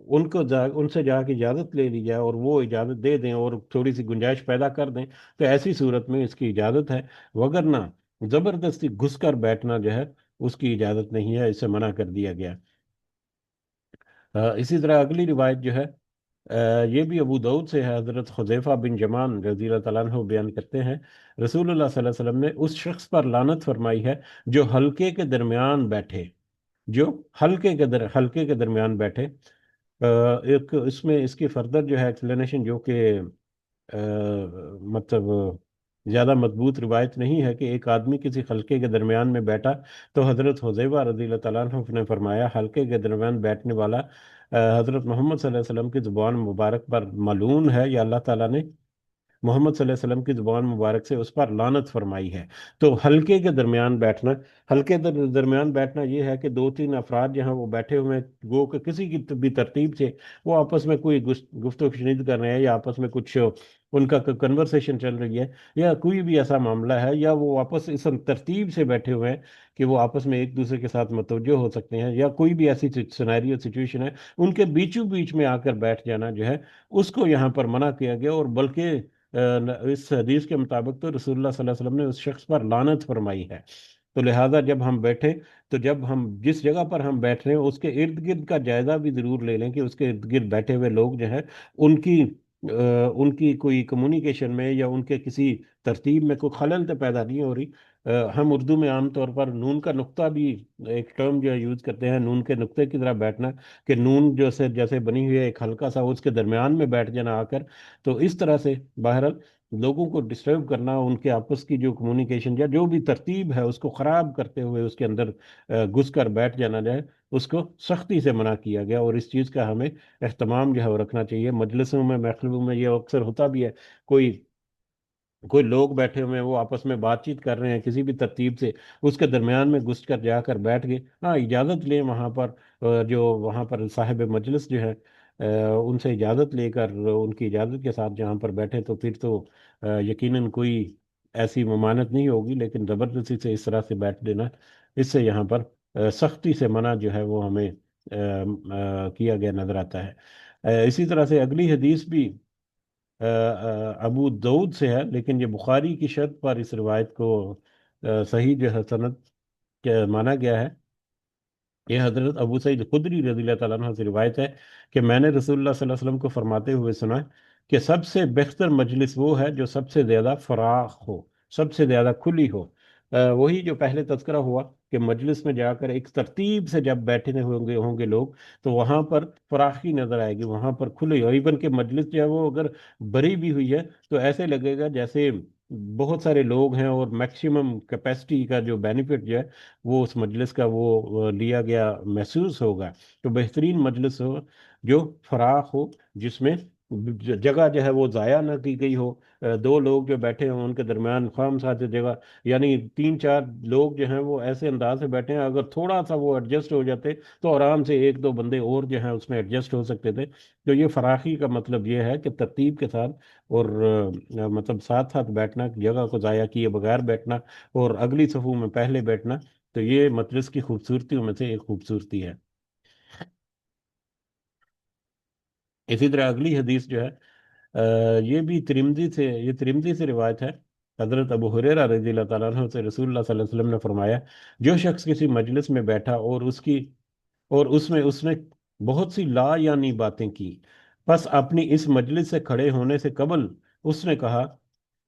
[SPEAKER 1] ان سے جا کے اجازت لے لی جائے اور وہ اجازت دے دیں اور تھوڑی سی گنجائش پیدا کر دیں تو ایسی صورت میں اس کی اجازت ہے. وگرنہ زبردستی گھس کر بیٹھنا جو ہے اس کی اجازت نہیں ہے، اسے منع کر دیا گیا. اسی طرح اگلی روایت جو ہے یہ بھی ابو داؤد سے ہے. حضرت حذیفہ بن جمان رضی اللہ تعالیٰ عنہ بیان کرتے ہیں، رسول اللہ صلی اللہ علیہ وسلم نے اس شخص پر لعنت فرمائی ہے جو حلقے کے درمیان بیٹھے، جو حلقے کے درمیان بیٹھے. ایک اس میں اس کی فردر جو ہے ایکسپلینیشن جو کہ مطلب زیادہ مضبوط روایت نہیں ہے، کہ ایک آدمی کسی حلقے کے درمیان میں بیٹھا تو حضرت حذیفہ رضی اللہ تعالیٰ عنہ نے فرمایا، حلقے کے درمیان بیٹھنے والا حضرت محمد صلی اللہ علیہ وسلم کی زبان مبارک پر ملعون ہے، یا اللہ تعالیٰ نے محمد صلی اللہ علیہ وسلم کی زبان مبارک سے اس پر لعنت فرمائی ہے. تو حلقے کے درمیان بیٹھنا، درمیان بیٹھنا یہ ہے کہ دو تین افراد جہاں وہ بیٹھے ہوئے ہیں، گو کہ کسی کی بھی ترتیب سے وہ آپس میں کوئی گفتگو شنید کر رہے ہیں، یا آپس میں کچھ ان کا کنورسیشن چل رہی ہے، یا کوئی بھی ایسا معاملہ ہے، یا وہ آپس اس ترتیب سے بیٹھے ہوئے ہیں کہ وہ آپس میں ایک دوسرے کے ساتھ متوجہ ہو سکتے ہیں، یا کوئی بھی ایسی سینیریو سچویشن ہے، ان کے بیچوں بیچ میں آ کر بیٹھ جانا جو ہے اس کو یہاں پر منع کیا گیا. اور بلکہ اس حدیث کے مطابق تو رسول اللہ صلی اللہ علیہ وسلم نے اس شخص پر لعنت فرمائی ہے. تو لہٰذا جب ہم بیٹھے تو جب ہم جس جگہ پر ہم بیٹھ رہے ہیں اس کے ارد گرد کا جائزہ بھی ضرور لے لیں کہ اس کے ارد گرد بیٹھے ہوئے لوگ جو ہیں ان کی ان کی کوئی کمیونیکیشن میں یا ان کے کسی ترتیب میں کوئی خلل تو پیدا نہیں ہو رہی. ہم اردو میں عام طور پر نون کا نقطہ بھی ایک ٹرم جو ہے یوز کرتے ہیں، نون کے نقطے کی طرح بیٹھنا، کہ نون جو سے جیسے بنی ہوئی ہے ایک ہلکا سا اس کے درمیان میں بیٹھ جانا آ کر. تو اس طرح سے بہرحال لوگوں کو ڈسٹرب کرنا، ان کے آپس کی جو کمیونیکیشن یا جو بھی ترتیب ہے اس کو خراب کرتے ہوئے اس کے اندر گھس کر بیٹھ جانا جائے، اس کو سختی سے منع کیا گیا. اور اس چیز کا ہمیں اہتمام جو ہے وہ رکھنا چاہیے. مجلسوں میں محفلوں میں یہ اکثر ہوتا بھی ہے، کوئی کوئی لوگ بیٹھے ہوئے ہیں، وہ آپس میں بات چیت کر رہے ہیں کسی بھی ترتیب سے، اس کے درمیان میں گھس کر جا کر بیٹھ گئے. ہاں اجازت لیں وہاں پر، جو وہاں پر صاحب مجلس جو ہے ان سے اجازت لے کر ان کی اجازت کے ساتھ جہاں پر بیٹھے تو پھر تو یقیناً کوئی ایسی ممانعت نہیں ہوگی. لیکن زبردستی سے اس طرح سے بیٹھ دینا، اس سے یہاں پر سختی سے منع جو ہے وہ ہمیں کیا گیا نظر آتا ہے. اسی طرح سے اگلی حدیث بھی ابو دعود سے ہے، لیکن یہ بخاری کی شرط پر اس روایت کو صحیح جو ہے سند کہ مانا گیا ہے، یہ حضرت ابو سعید خدری رضی اللہ تعالیٰ عنہ سے روایت ہے کہ میں نے رسول اللہ صلی اللہ علیہ وسلم کو فرماتے ہوئے سنا کہ سب سے بہتر مجلس وہ ہے جو سب سے زیادہ فراخ ہو، سب سے زیادہ کھلی ہو۔ وہی جو پہلے تذکرہ ہوا کہ مجلس میں جا کر ایک ترتیب سے جب بیٹھے ہوں گے لوگ، تو وہاں پر فراخی نظر آئے گی، وہاں پر کھلی، اور ایون کہ مجلس جو ہے وہ اگر بھری بھی ہوئی ہے تو ایسے لگے گا جیسے بہت سارے لوگ ہیں، اور میکسیمم کیپیسٹی کا جو بینیفٹ جو ہے وہ اس مجلس کا وہ لیا گیا محسوس ہوگا۔ تو بہترین مجلس ہو جو فراخ ہو، جس میں جگہ جو ہے وہ ضائع نہ کی گئی ہو، دو لوگ جو بیٹھے ہوں ان کے درمیان خام ساتھ جگہ، یعنی تین چار لوگ جو ہیں وہ ایسے انداز سے بیٹھے ہیں، اگر تھوڑا سا وہ ایڈجسٹ ہو جاتے تو آرام سے ایک دو بندے اور جو ہیں اس میں ایڈجسٹ ہو سکتے تھے۔ تو یہ فراخی کا مطلب یہ ہے کہ ترتیب کے ساتھ، اور مطلب ساتھ ساتھ بیٹھنا، جگہ کو ضائع کیے بغیر بیٹھنا، اور اگلی صفوں میں پہلے بیٹھنا، تو یہ مجلس کی خوبصورتیوں میں سے ایک خوبصورتی ہے۔ اسی طرح اگلی حدیث جو ہے، یہ ترمذی سے روایت ہے۔ حضرت ابو ہریرہ رضی اللہ تعالیٰ عنہ سے رسول اللہ صلی اللہ علیہ وسلم نے فرمایا، جو شخص کسی مجلس میں بیٹھا اور اس نے بہت سی لا یعنی باتیں کی، بس اپنی اس مجلس سے کھڑے ہونے سے قبل اس نے کہا،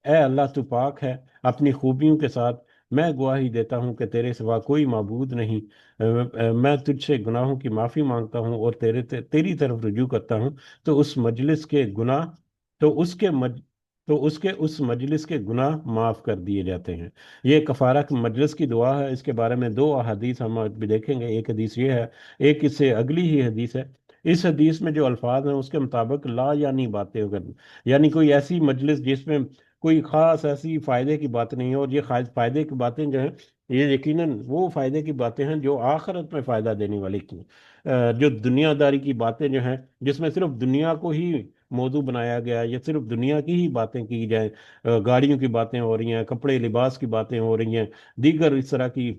[SPEAKER 1] اے اللہ تو پاک ہے اپنی خوبیوں کے ساتھ، میں گواہی دیتا ہوں کہ تیرے سوا کوئی معبود نہیں، میں تجھ سے گناہوں کی معافی مانگتا ہوں اور تیری طرف رجوع کرتا ہوں، تو اس مجلس کے گناہ تو اس کے مج تو اس مجلس کے گناہ معاف کر دیے جاتے ہیں۔ یہ کفارہ کے مجلس کی دعا ہے، اس کے بارے میں دو احادیث ہم بھی دیکھیں گے، ایک حدیث یہ ہے، ایک اس سے اگلی ہی حدیث ہے۔ اس حدیث میں جو الفاظ ہیں اس کے مطابق لا یعنی باتیں اگر، یعنی کوئی ایسی مجلس جس میں کوئی خاص ایسی فائدے کی بات نہیں ہے، اور یہ فائدے کی باتیں جو ہیں یہ یقیناً وہ فائدے کی باتیں ہیں جو آخرت میں فائدہ دینے والی کی، جو دنیا داری کی باتیں جو ہیں جس میں صرف دنیا کو ہی موضوع بنایا گیا ہے، یا صرف دنیا کی ہی باتیں کی جائیں، گاڑیوں کی باتیں ہو رہی ہیں، کپڑے لباس کی باتیں ہو رہی ہیں، دیگر اس طرح کی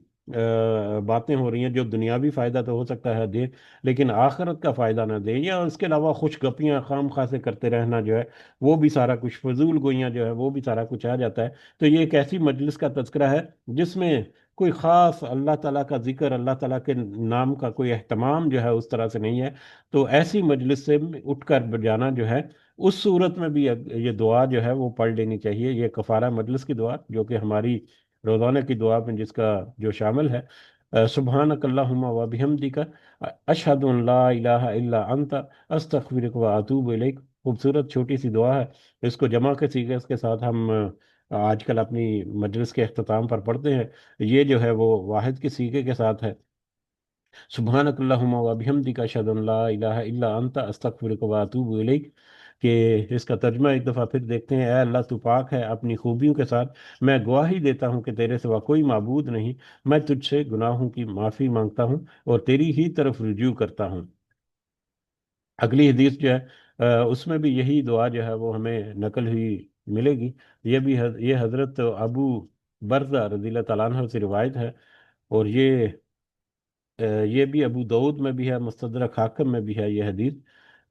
[SPEAKER 1] باتیں ہو رہی ہیں جو دنیاوی فائدہ تو ہو سکتا ہے دے، لیکن آخرت کا فائدہ نہ دے، یا اس کے علاوہ خوش گپیاں خام خواہ سے کرتے رہنا جو ہے وہ بھی سارا کچھ، فضول گوئیاں جو ہے وہ بھی سارا کچھ آ جاتا ہے۔ تو یہ ایک ایسی مجلس کا تذکرہ ہے جس میں کوئی خاص اللہ تعالیٰ کا ذکر، اللہ تعالیٰ کے نام کا کوئی اہتمام جو ہے اس طرح سے نہیں ہے۔ تو ایسی مجلس سے اٹھ کر جانا جو ہے، اس صورت میں بھی یہ دعا جو ہے وہ پڑھ لینی چاہیے، یہ کفارہ مجلس کی دعا جو کہ ہماری روزانہ کی دعا میں جس کا جو شامل ہے، سبحانک اللہم و بحمدک، اشہد ان لا الہ الا انت، استغفرک و اتوب الیک۔ خوبصورت چھوٹی سی دعا ہے، اس کو جمع کے سیغے کے ساتھ ہم آج کل اپنی مجلس کے اختتام پر پڑھتے ہیں۔ یہ جو ہے وہ واحد کے سیغے کے ساتھ ہے، سبحانک اللہم و بحمدک، اشہد ان لا الہ الا انت، استغفرک و اتوب الیک، کہ اس کا ترجمہ ایک دفعہ پھر دیکھتے ہیں۔ اے اللہ تو پاک ہے اپنی خوبیوں کے ساتھ، میں گواہی دیتا ہوں کہ تیرے سوا کوئی معبود نہیں، میں تجھ سے گناہوں کی معافی مانگتا ہوں اور تیری ہی طرف رجوع کرتا ہوں۔ اگلی حدیث جو ہے، اس میں بھی یہی دعا جو ہے وہ ہمیں نقل ہوئی ملے گی۔ یہ حضرت ابو برزہ رضی اللہ تعالیٰ عنہ سے روایت ہے، اور یہ بھی ابو داود میں بھی ہے، مستدرک حاکم میں بھی ہے یہ حدیث،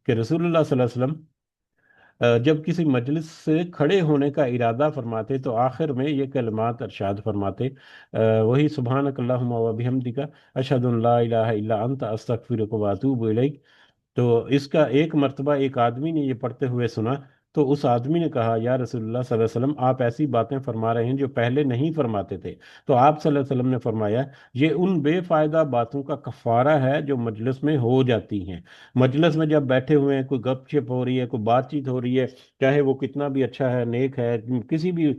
[SPEAKER 1] کہ رسول اللہ صلی اللہ علیہ وسلم جب کسی مجلس سے کھڑے ہونے کا ارادہ فرماتے تو آخر میں یہ کلمات ارشاد فرماتے، وہی سبحانک اللہم و بحمدک، اشہد ان لا الہ الا انت، استغفرک و اتوب الیک۔ تو اس کا ایک مرتبہ ایک آدمی نے یہ پڑھتے ہوئے سنا، تو اس آدمی نے کہا، یا رسول اللہ صلی اللہ علیہ وسلم، آپ ایسی باتیں فرما رہے ہیں جو پہلے نہیں فرماتے تھے۔ تو آپ صلی اللہ علیہ وسلم نے فرمایا، یہ ان بے فائدہ باتوں کا کفارہ ہے جو مجلس میں ہو جاتی ہیں۔ مجلس میں جب بیٹھے ہوئے ہیں، کوئی گپ شپ ہو رہی ہے، کوئی بات چیت ہو رہی ہے، چاہے وہ کتنا بھی اچھا ہے، نیک ہے، کسی بھی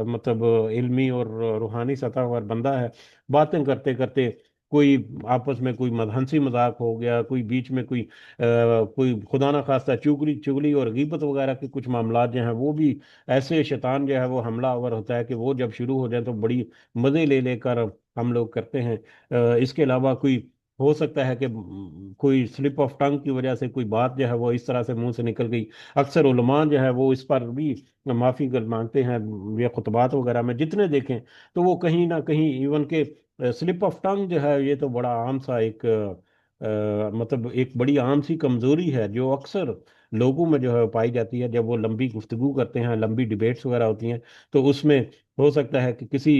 [SPEAKER 1] مطلب علمی اور روحانی سطح پر بندہ ہے، باتیں کرتے کرتے کوئی آپس میں کوئی ہنسی مذاق ہو گیا، کوئی بیچ میں کوئی خدا نہ خواستہ چگلی چگلی اور غیبت وغیرہ کے کچھ معاملات جو ہیں وہ بھی، ایسے شیطان جو ہے وہ حملہ آور ہوتا ہے کہ وہ جب شروع ہو جائے تو بڑی مزے لے لے کر ہم لوگ کرتے ہیں۔ اس کے علاوہ کوئی ہو سکتا ہے کہ کوئی سلپ آف ٹنگ کی وجہ سے کوئی بات جو ہے وہ اس طرح سے منہ سے نکل گئی، اکثر علماء جو ہے وہ اس پر بھی معافی کر مانگتے ہیں، یہ خطبات وغیرہ میں جتنے دیکھیں تو وہ کہیں نہ کہیں ایون کہ سلپ آف ٹنگ جو ہے یہ تو بڑا عام سا ایک مطلب ایک بڑی عام سی کمزوری ہے جو اکثر لوگوں میں جو ہے پائی جاتی ہے، جب وہ لمبی گفتگو کرتے ہیں، لمبی ڈیبیٹس وغیرہ ہوتی ہیں، تو اس میں ہو سکتا ہے کہ کسی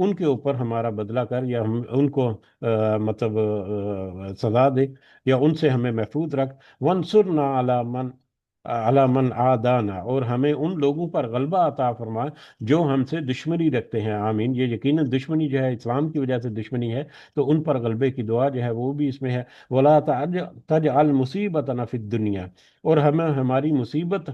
[SPEAKER 1] ان کے اوپر ہمارا بدلہ کر، یا ہم ان کو مطلب سزا دے، یا ان سے ہمیں محفوظ رکھ۔ وانصرنا علی من عادانا، اور ہمیں ان لوگوں پر غلبہ عطا فرما جو ہم سے دشمنی رکھتے ہیں۔ آمین۔ یہ یقیناً دشمنی جو ہے اسلام کی وجہ سے دشمنی ہے، تو ان پر غلبے کی دعا جو ہے وہ بھی اس میں ہے۔ ولا تجعل مصیبتنا فی الدنیا، اور ہمیں ہماری مصیبت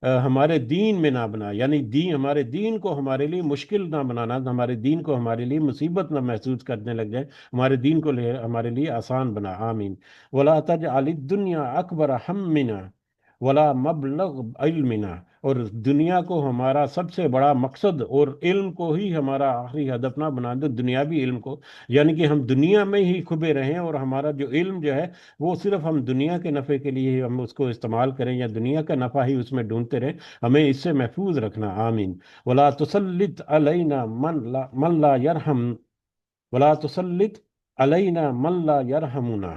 [SPEAKER 1] ہمارے دین میں نہ بنا، یعنی دین، ہمارے دین کو ہمارے لیے مشکل نہ بنانا، ہمارے دین کو ہمارے لیے مصیبت نہ محسوس کرنے لگ جائے، ہمارے دین کو ہمارے لیے آسان بنا۔ آمین۔ ولا تجعل الدنیا اکبر ہمنا ولا مبلغ علمنا، اور دنیا کو ہمارا سب سے بڑا مقصد اور علم کو ہی ہمارا آخری ہدف نہ بنا دے، دنیاوی علم کو، یعنی کہ ہم دنیا میں ہی کھبے رہیں، اور ہمارا جو علم جو ہے وہ صرف ہم دنیا کے نفع کے لیے ہی ہم اس کو استعمال کریں، یا دنیا کا نفع ہی اس میں ڈھونڈتے رہیں، ہمیں اس سے محفوظ رکھنا۔ آمین۔ ولا تسلط علینا من لا یرحم ولا تسلط علینا من لا یرحمنا،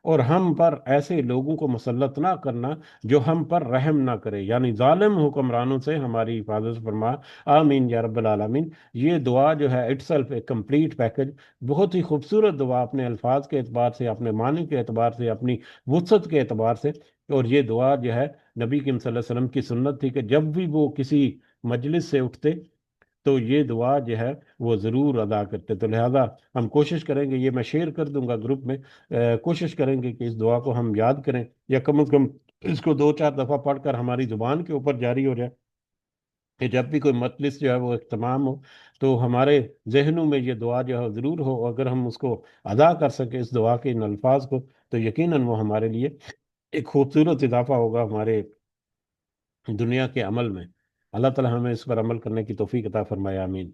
[SPEAKER 1] اور ہم پر ایسے لوگوں کو مسلط نہ کرنا جو ہم پر رحم نہ کرے، یعنی ظالم حکمرانوں سے ہماری حفاظت فرما۔ آمین یا رب العالمین۔ یہ دعا جو ہے اٹ سیلف ایک کمپلیٹ پیکج، بہت ہی خوبصورت دعا، اپنے الفاظ کے اعتبار سے، اپنے معنی کے اعتبار سے، اپنی وسعت کے اعتبار سے۔ اور یہ دعا جو ہے نبی کریم صلی اللہ علیہ وسلم کی سنت تھی کہ جب بھی وہ کسی مجلس سے اٹھتے تو یہ دعا جو ہے وہ ضرور ادا کرتے، تو لہذا ہم کوشش کریں گے، یہ میں شیئر کر دوں گا گروپ میں، کوشش کریں گے کہ اس دعا کو ہم یاد کریں، یا کم از کم اس کو 2 4 دفعہ پڑھ کر ہماری زبان کے اوپر جاری ہو جائے، کہ جب بھی کوئی مجلس جو ہے وہ اختتام ہو تو ہمارے ذہنوں میں یہ دعا جو ہے ضرور ہو۔ اگر ہم اس کو ادا کر سکیں، اس دعا کے ان الفاظ کو، تو یقیناً وہ ہمارے لیے ایک خوبصورت اضافہ ہوگا ہمارے دنیا کے عمل میں۔ اللہ تعالی ہمیں اس پر عمل کرنے کی توفیق عطا فرمائے۔ آمین۔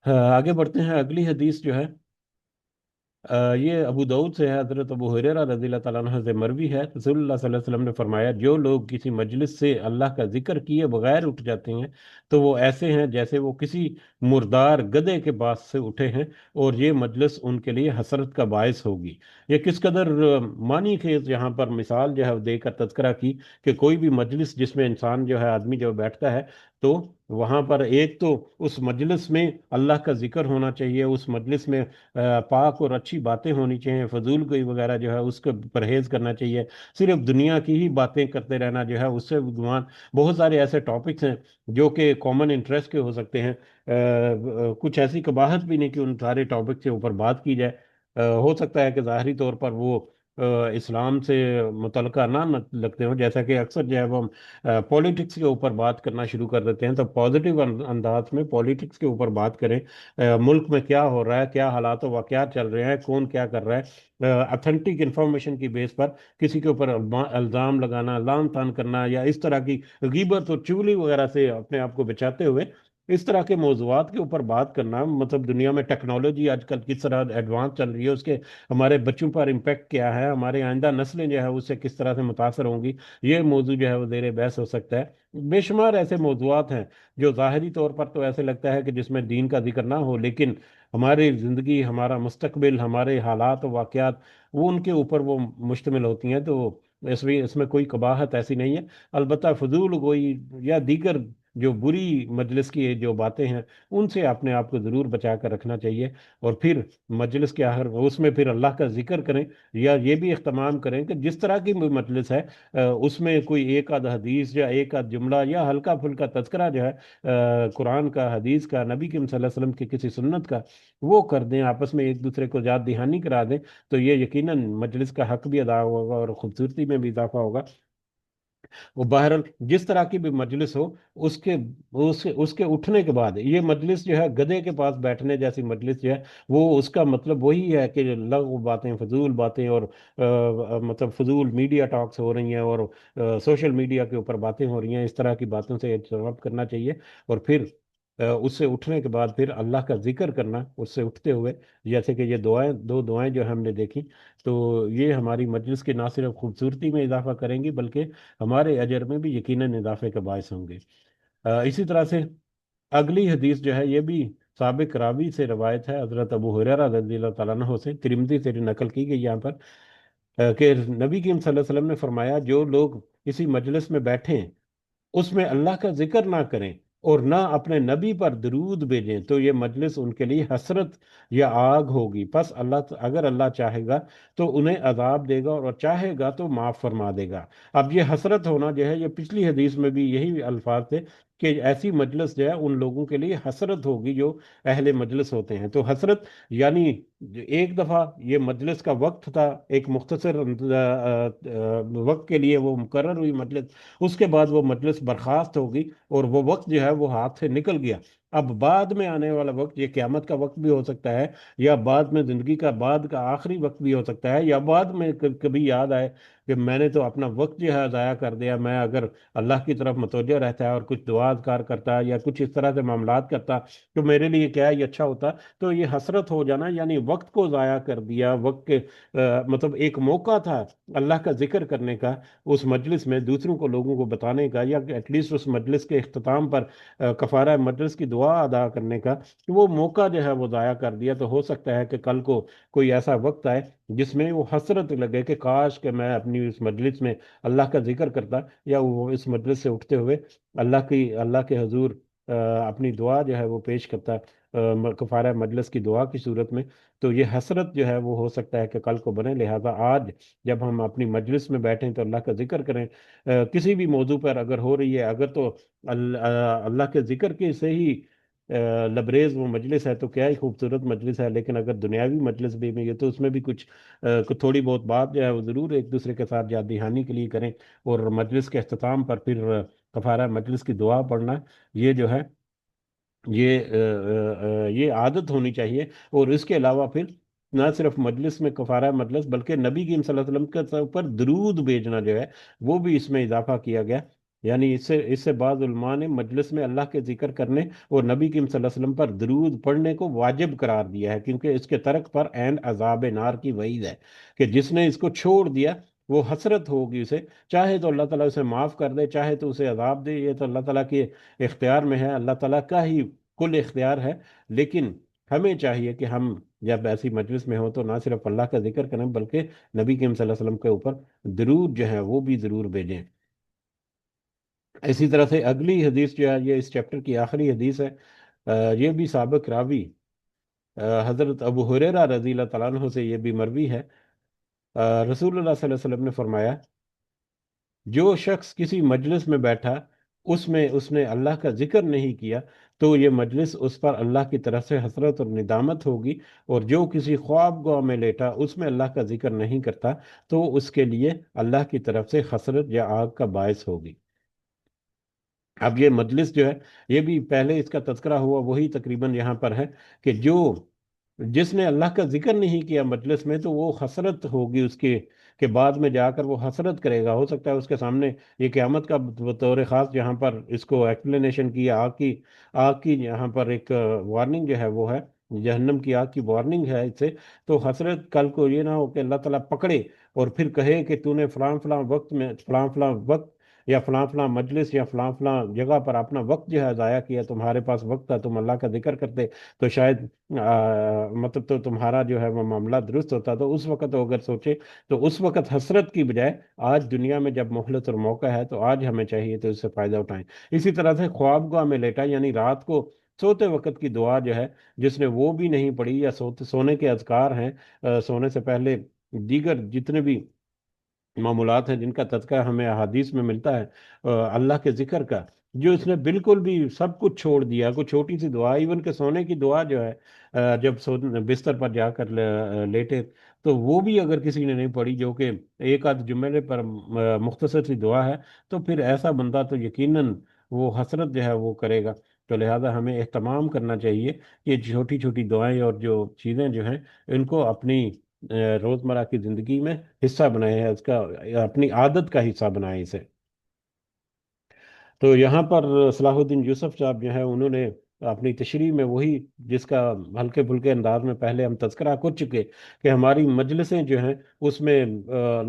[SPEAKER 1] آگے بڑھتے ہیں، اگلی حدیث جو ہے یہ ابو داؤد سے ہے، حضرت ابو ہریرہ رضی اللہ تعالیٰ عنہ سے مروی ہے۔ رسول اللہ صلی اللہ علیہ وسلم نے فرمایا، جو لوگ کسی مجلس سے اللہ کا ذکر کیے بغیر اٹھ جاتے ہیں تو وہ ایسے ہیں جیسے وہ کسی مردار گدھے کے پاس سے اٹھے ہیں، اور یہ مجلس ان کے لیے حسرت کا باعث ہوگی۔ یہ کس قدر معنی خیز یہاں پر مثال جو ہے دے کر تذکرہ کی، کہ کوئی بھی مجلس جس میں انسان جو ہے، آدمی جو بیٹھتا ہے، تو وہاں پر ایک تو اس مجلس میں اللہ کا ذکر ہونا چاہیے، اس مجلس میں پاک اور اچھی باتیں ہونی چاہیے، فضول کوئی وغیرہ جو ہے اس کو پرہیز کرنا چاہیے، صرف دنیا کی ہی باتیں کرتے رہنا جو ہے اس سے گمان۔ بہت سارے ایسے ٹاپکس ہیں جو کہ کامن انٹرسٹ کے ہو سکتے ہیں، کچھ ایسی قباحت بھی نہیں کہ ان سارے ٹاپک کے اوپر بات کی جائے۔ ہو سکتا ہے کہ ظاہری طور پر وہ اسلام سے متعلقہ نہ لگتے ہوں، جیسا کہ اکثر جو ہے وہ پولیٹکس کے اوپر بات کرنا شروع کر دیتے ہیں، تو پازیٹیو انداز میں پولیٹکس کے اوپر بات کریں، ملک میں کیا ہو رہا ہے، کیا حالات و واقعات چل رہے ہیں، کون کیا کر رہا ہے، اتھینٹک انفارمیشن کی بیس پر کسی کے اوپر الزام لگانا، لان تان کرنا، یا اس طرح کی غیبت اور چغلی وغیرہ سے اپنے آپ کو بچاتے ہوئے اس طرح کے موضوعات کے اوپر بات کرنا، مطلب دنیا میں ٹیکنالوجی آج کل کس طرح ایڈوانس چل رہی ہے، اس کے ہمارے بچوں پر امپیکٹ کیا ہے، ہمارے آئندہ نسلیں جو ہے اس سے کس طرح سے متاثر ہوں گی، یہ موضوع جو ہے وہ زیر بحث ہو سکتا ہے۔ بے شمار ایسے موضوعات ہیں جو ظاہری طور پر تو ایسے لگتا ہے کہ جس میں دین کا ذکر نہ ہو، لیکن ہماری زندگی، ہمارا مستقبل، ہمارے حالات و واقعات، وہ ان کے اوپر وہ مشتمل ہوتی ہیں، تو اس میں کوئی قباحت ایسی نہیں ہے۔ البتہ فضول گوئی یا دیگر جو بری مجلس کی جو باتیں ہیں، ان سے اپنے آپ کو ضرور بچا کر رکھنا چاہیے، اور پھر مجلس کے آخر اس میں پھر اللہ کا ذکر کریں، یا یہ بھی اہتمام کریں کہ جس طرح کی بھی مجلس ہے اس میں کوئی ایک آدھ حدیث یا ایک آدھ جملہ یا ہلکا پھلکا تذکرہ جو ہے قرآن کا، حدیث کا، نبی کریم صلی اللہ علیہ وسلم کی کسی سنت کا، وہ کر دیں، آپس میں ایک دوسرے کو یاد دہانی کرا دیں، تو یہ یقیناً مجلس کا حق بھی ادا ہوگا اور خوبصورتی میں بھی اضافہ ہوگا۔ وہ بہرحال جس طرح کی بھی مجلس ہو، اس کے اس کے اٹھنے کے بعد، یہ مجلس جو ہے گدھے کے پاس بیٹھنے جیسی مجلس جو ہے، وہ اس کا مطلب وہی ہے کہ لغو باتیں، فضول باتیں، اور مطلب فضول میڈیا ٹاکس ہو رہی ہیں، اور سوشل میڈیا کے اوپر باتیں ہو رہی ہیں، اس طرح کی باتوں سے اجتناب کرنا چاہیے، اور پھر اس سے اٹھنے کے بعد پھر اللہ کا ذکر کرنا اس سے اٹھتے ہوئے، جیسے کہ یہ دعائیں، 2 دعائیں جو ہم نے دیکھی، تو یہ ہماری مجلس کی نہ صرف خوبصورتی میں اضافہ کریں گی بلکہ ہمارے اجر میں بھی یقیناً اضافے کا باعث ہوں گے۔ اسی طرح سے اگلی حدیث جو ہے یہ بھی سابق راوی سے روایت ہے، حضرت ابو ہریرہ رضی اللہ تعالیٰ عنہ سے، ترمذی سے نقل کی گئی یہاں پر، کہ نبی کریم صلی اللہ علیہ وسلم نے فرمایا، جو لوگ کسی مجلس میں بیٹھیں اس میں اللہ کا ذکر نہ کریں اور نہ اپنے نبی پر درود بھیجیں تو یہ مجلس ان کے لیے حسرت یا آگ ہوگی، پس اگر اللہ چاہے گا تو انہیں عذاب دے گا، اور چاہے گا تو معاف فرما دے گا۔ اب یہ حسرت ہونا جو ہے، یہ پچھلی حدیث میں بھی یہی الفاظ تھے کہ ایسی مجلس جو ہے ان لوگوں کے لیے حسرت ہوگی جو اہل مجلس ہوتے ہیں۔ تو حسرت یعنی ایک دفعہ یہ مجلس کا وقت تھا، ایک مختصر وقت کے لیے وہ مقرر ہوئی مجلس، اس کے بعد وہ مجلس برخاست ہوگی اور وہ وقت جو ہے وہ ہاتھ سے نکل گیا۔ اب بعد میں آنے والا وقت یہ قیامت کا وقت بھی ہو سکتا ہے، یا بعد میں زندگی کا بعد کا آخری وقت بھی ہو سکتا ہے، یا بعد میں کبھی یاد آئے کہ میں نے تو اپنا وقت جو ہے ضائع کر دیا، میں اگر اللہ کی طرف متوجہ رہتا ہے اور کچھ دعا اذکار کرتا ہے یا کچھ اس طرح سے معاملات کرتا تو میرے لیے کیا یہ اچھا ہوتا۔ تو یہ حسرت ہو جانا یعنی وقت کو ضائع کر دیا، وقت کے مطلب ایک موقع تھا اللہ کا ذکر کرنے کا، اس مجلس میں دوسروں کو لوگوں کو بتانے کا، یا ایٹ لیسٹ اس مجلس کے اختتام پر کفارہ مجلس کی دعا ادا کرنے کا، کہ وہ موقع جو ہے وہ ضائع کر دیا۔ تو ہو سکتا ہے کہ کل کو کوئی ایسا وقت آئے جس میں وہ حسرت لگے کہ کاش کہ میں اپنی اس مجلس میں اللہ کا ذکر کرتا، یا وہ اس مجلس سے اٹھتے ہوئے اللہ کے حضور اپنی دعا جو ہے وہ پیش کرتا کفارہ مجلس کی دعا کی صورت میں۔ تو یہ حسرت جو ہے وہ ہو سکتا ہے کہ کل کو بنے، لہذا آج جب ہم اپنی مجلس میں بیٹھیں تو اللہ کا ذکر کریں، کسی بھی موضوع پر اگر ہو رہی ہے، اگر تو اللہ کے ذکر کے سے ہی لبریز وہ مجلس ہے تو کیا ہی خوبصورت مجلس ہے، لیکن اگر دنیاوی مجلس بھی میں یہ تو اس میں بھی کچھ تھوڑی بہت بات جو ہے وہ ضرور ایک دوسرے کے ساتھ یاد دہانی کے لیے کریں، اور مجلس کے اختتام پر پھر کفارہ مجلس کی دعا پڑھنا، یہ جو ہے یہ عادت ہونی چاہیے۔ اور اس کے علاوہ پھر نہ صرف مجلس میں کفارہ مجلس بلکہ نبی کریم صلی اللہ علیہ وسلم کے اوپر درود بھیجنا جو ہے وہ بھی اس میں اضافہ کیا گیا۔ یعنی اس سے بعض علماء نے مجلس میں اللہ کے ذکر کرنے اور نبی کریم صلی اللہ علیہ وسلم پر درود پڑھنے کو واجب قرار دیا ہے، کیونکہ اس کے ترک پر عین عذاب نار کی وعید ہے کہ جس نے اس کو چھوڑ دیا وہ حسرت ہوگی اسے، چاہے تو اللہ تعالیٰ اسے معاف کر دے، چاہے تو اسے عذاب دے، یہ تو اللہ تعالیٰ کے اختیار میں ہے، اللہ تعالیٰ کا ہی کل اختیار ہے۔ لیکن ہمیں چاہیے کہ ہم جب ایسی مجلس میں ہوں تو نہ صرف اللہ کا ذکر کریں بلکہ نبی کریم صلی اللہ علیہ وسلم کے اوپر درود جو ہے وہ بھی ضرور بھیجیں۔ اسی طرح سے اگلی حدیث جو ہے یہ اس چیپٹر کی آخری حدیث ہے، یہ بھی سابق راوی حضرت ابو ہریرہ رضی اللہ تعالیٰ عنہ سے یہ بھی مروی ہے۔ رسول اللہ صلی اللہ علیہ وسلم نے فرمایا، جو شخص کسی مجلس میں بیٹھا اس نے اللہ کا ذکر نہیں کیا تو یہ مجلس اس پر اللہ کی طرف سے حسرت اور ندامت ہوگی، اور جو کسی خواب گاہ میں لیٹا اس میں اللہ کا ذکر نہیں کرتا تو اس کے لیے اللہ کی طرف سے حسرت یا آگ کا باعث ہوگی۔ اب یہ مجلس جو ہے یہ بھی پہلے اس کا تذکرہ ہوا وہی تقریباً یہاں پر ہے کہ جس نے اللہ کا ذکر نہیں کیا مجلس میں تو وہ حسرت ہوگی اس کے کہ بعد میں جا کر وہ حسرت کرے گا، ہو سکتا ہے اس کے سامنے یہ قیامت کا بطور خاص یہاں پر اس کو ایکسپلینیشن کی آگ کی یہاں پر ایک وارننگ جو ہے وہ ہے، جہنم کی آگ کی وارننگ ہے اس سے۔ تو حسرت کل کو یہ نہ ہو کہ اللہ تعالیٰ پکڑے اور پھر کہے کہ تو نے فلاں فلاں وقت میں فلاں فلاں وقت یا فلاں فلاں مجلس یا فلاں فلاں جگہ پر اپنا وقت جو ہے ضائع کیا، تمہارے پاس وقت تھا تم اللہ کا ذکر کرتے تو شاید مطلب تو تمہارا جو ہے وہ معاملہ درست ہوتا۔ تو اس وقت اگر سوچے تو اس وقت حسرت کی بجائے آج دنیا میں جب مہلت اور موقع ہے تو آج ہمیں چاہیے تو اس سے فائدہ اٹھائیں۔ اسی طرح سے خواب گاہ میں لیٹا یعنی رات کو سوتے وقت کی دعا جو ہے جس نے وہ بھی نہیں پڑھی، یا سونے کے اذکار ہیں، سونے سے پہلے دیگر جتنے بھی معمولات ہیں جن کا تذکرہ ہمیں احادیث میں ملتا ہے اللہ کے ذکر کا، جو اس نے بالکل بھی سب کچھ چھوڑ دیا، کوئی چھوٹی سی دعا ایون کہ سونے کی دعا جو ہے جب بستر پر جا کر لیٹے تو وہ بھی اگر کسی نے نہیں پڑھی، جو کہ ایک آدھ جملے پر مختصر سی دعا ہے، تو پھر ایسا بندہ تو یقیناً وہ حسرت جو ہے وہ کرے گا۔ تو لہذا ہمیں اہتمام کرنا چاہیے کہ چھوٹی چھوٹی دعائیں اور جو چیزیں جو ہیں ان کو اپنی روزمرہ کی زندگی میں حصہ بنائے ہیں، اس کا اپنی عادت کا حصہ بنائے اسے۔ تو یہاں پر صلاح الدین یوسف صاحب جو ہیں انہوں نے اپنی تشریح میں وہی جس کا ہلکے پھلکے انداز میں پہلے ہم تذکرہ کر چکے کہ ہماری مجلسیں جو ہیں اس میں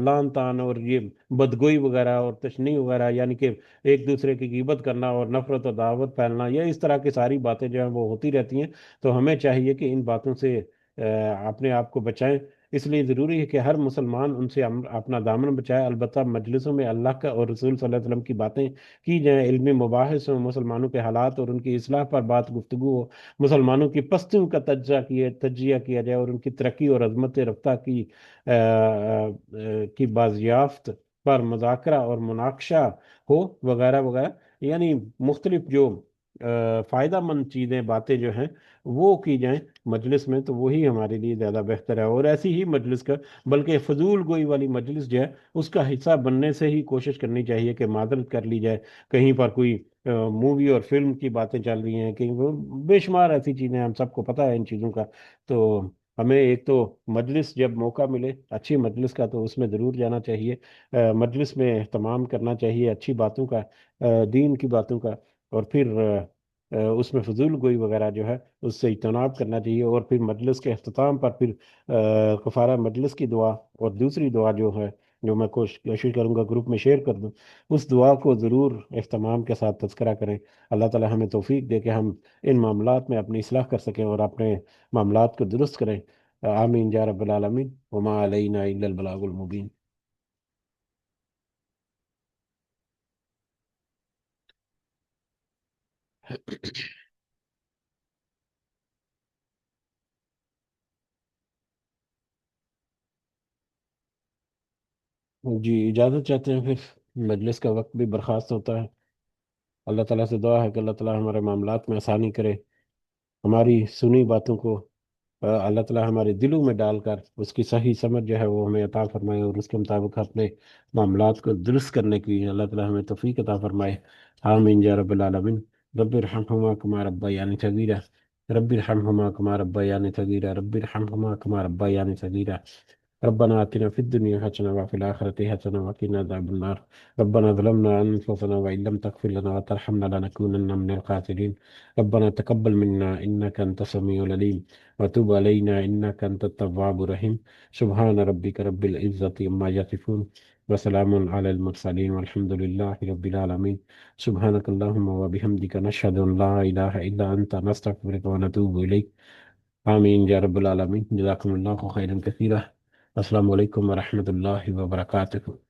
[SPEAKER 1] لان تان اور یہ بدگوئی وغیرہ اور تشنیع وغیرہ یعنی کہ ایک دوسرے کی غیبت کرنا اور نفرت و دعوت پھیلنا، یہ اس طرح کی ساری باتیں جو ہیں وہ ہوتی رہتی ہیں۔ تو ہمیں چاہیے کہ ان باتوں سے اپنے آپ کو بچائیں، اس لیے ضروری ہے کہ ہر مسلمان ان سے اپنا دامن بچائے، البتہ مجلسوں میں اللہ کا اور رسول صلی اللہ علیہ وسلم کی باتیں کی جائیں، علمی مباحث ہوں، مسلمانوں کے حالات اور ان کی اصلاح پر بات گفتگو ہو، مسلمانوں کی پستیوں کا تجزیہ کیا جائے اور ان کی ترقی اور عظمت رفتہ کی بازیافت پر مذاکرہ اور مناقشہ ہو، وغیرہ وغیرہ، یعنی مختلف جو فائدہ مند چیزیں، باتیں جو ہیں وہ کی جائیں مجلس میں، تو وہی ہمارے لیے زیادہ بہتر ہے۔ اور ایسی ہی مجلس کا، بلکہ فضول گوئی والی مجلس جو ہے اس کا حصہ بننے سے ہی کوشش کرنی چاہیے کہ معذرت کر لی جائے، کہیں پر کوئی مووی اور فلم کی باتیں چل رہی ہیں، کہ وہ بے شمار ایسی چیزیں، ہم سب کو پتہ ہے ان چیزوں کا۔ تو ہمیں ایک تو مجلس جب موقع ملے اچھی مجلس کا تو اس میں ضرور جانا چاہیے، مجلس میں اہتمام کرنا چاہیے اچھی باتوں کا، دین کی باتوں کا، اور پھر اس میں فضول گوئی وغیرہ جو ہے اس سے اجتناب کرنا چاہیے، اور پھر مجلس کے اختتام پر پھر کفارہ مجلس کی دعا اور دوسری دعا جو ہے، جو میں کوشش کروں گا گروپ میں شیئر کر دوں، اس دعا کو ضرور اہتمام کے ساتھ تذکرہ کریں۔ اللہ تعالی ہمیں توفیق دے کہ ہم ان معاملات میں اپنی اصلاح کر سکیں اور اپنے معاملات کو درست کریں۔ آمین یا رب العالمین، وما علینا الا البلاغ المبین۔ جی اجازت چاہتے ہیں پھر، مجلس کا وقت بھی برخاست ہوتا ہے۔ اللہ تعالیٰ سے دعا ہے کہ اللہ تعالیٰ ہمارے معاملات میں آسانی کرے، ہماری سنی باتوں کو اللہ تعالیٰ ہمارے دلوں میں ڈال کر اس کی صحیح سمجھ جو ہے وہ ہمیں عطا فرمائے، اور اس کے مطابق اپنے معاملات کو درست کرنے کی اللہ تعالیٰ ہمیں توفیق عطا فرمائے۔ آمین یا رب العالمین۔ رب ارحمہما کما ربیانی صغیرا، رب ارحمہما کما ربیانی صغیرا، رب ارحمہما کما ربیانی صغیرا۔ ربنا آتنا في الدنيا حسنة وفي الآخرة حسنة وقنا عذاب النار۔ ربنا ظلمنا أنفسنا وإن لم تغفر لنا وترحمنا لنكونن من الخاسرين۔ ربنا تقبل منا إنك أنت السميع العليم وتب علينا إنك أنت التواب الرحيم۔ سبحان ربك رب العزة عما يصفون وسلام على المرسلين والحمد لله رب العالمين۔ سبحانك اللهم وبحمدك نشهد أن لا إله إلا أنت نستغفرك ونتوب إليك۔ آمین یا رب العالمین۔ جزاکم اللہ خیرا کثیرا۔ السلام علیکم ورحمۃ اللہ وبرکاتہ۔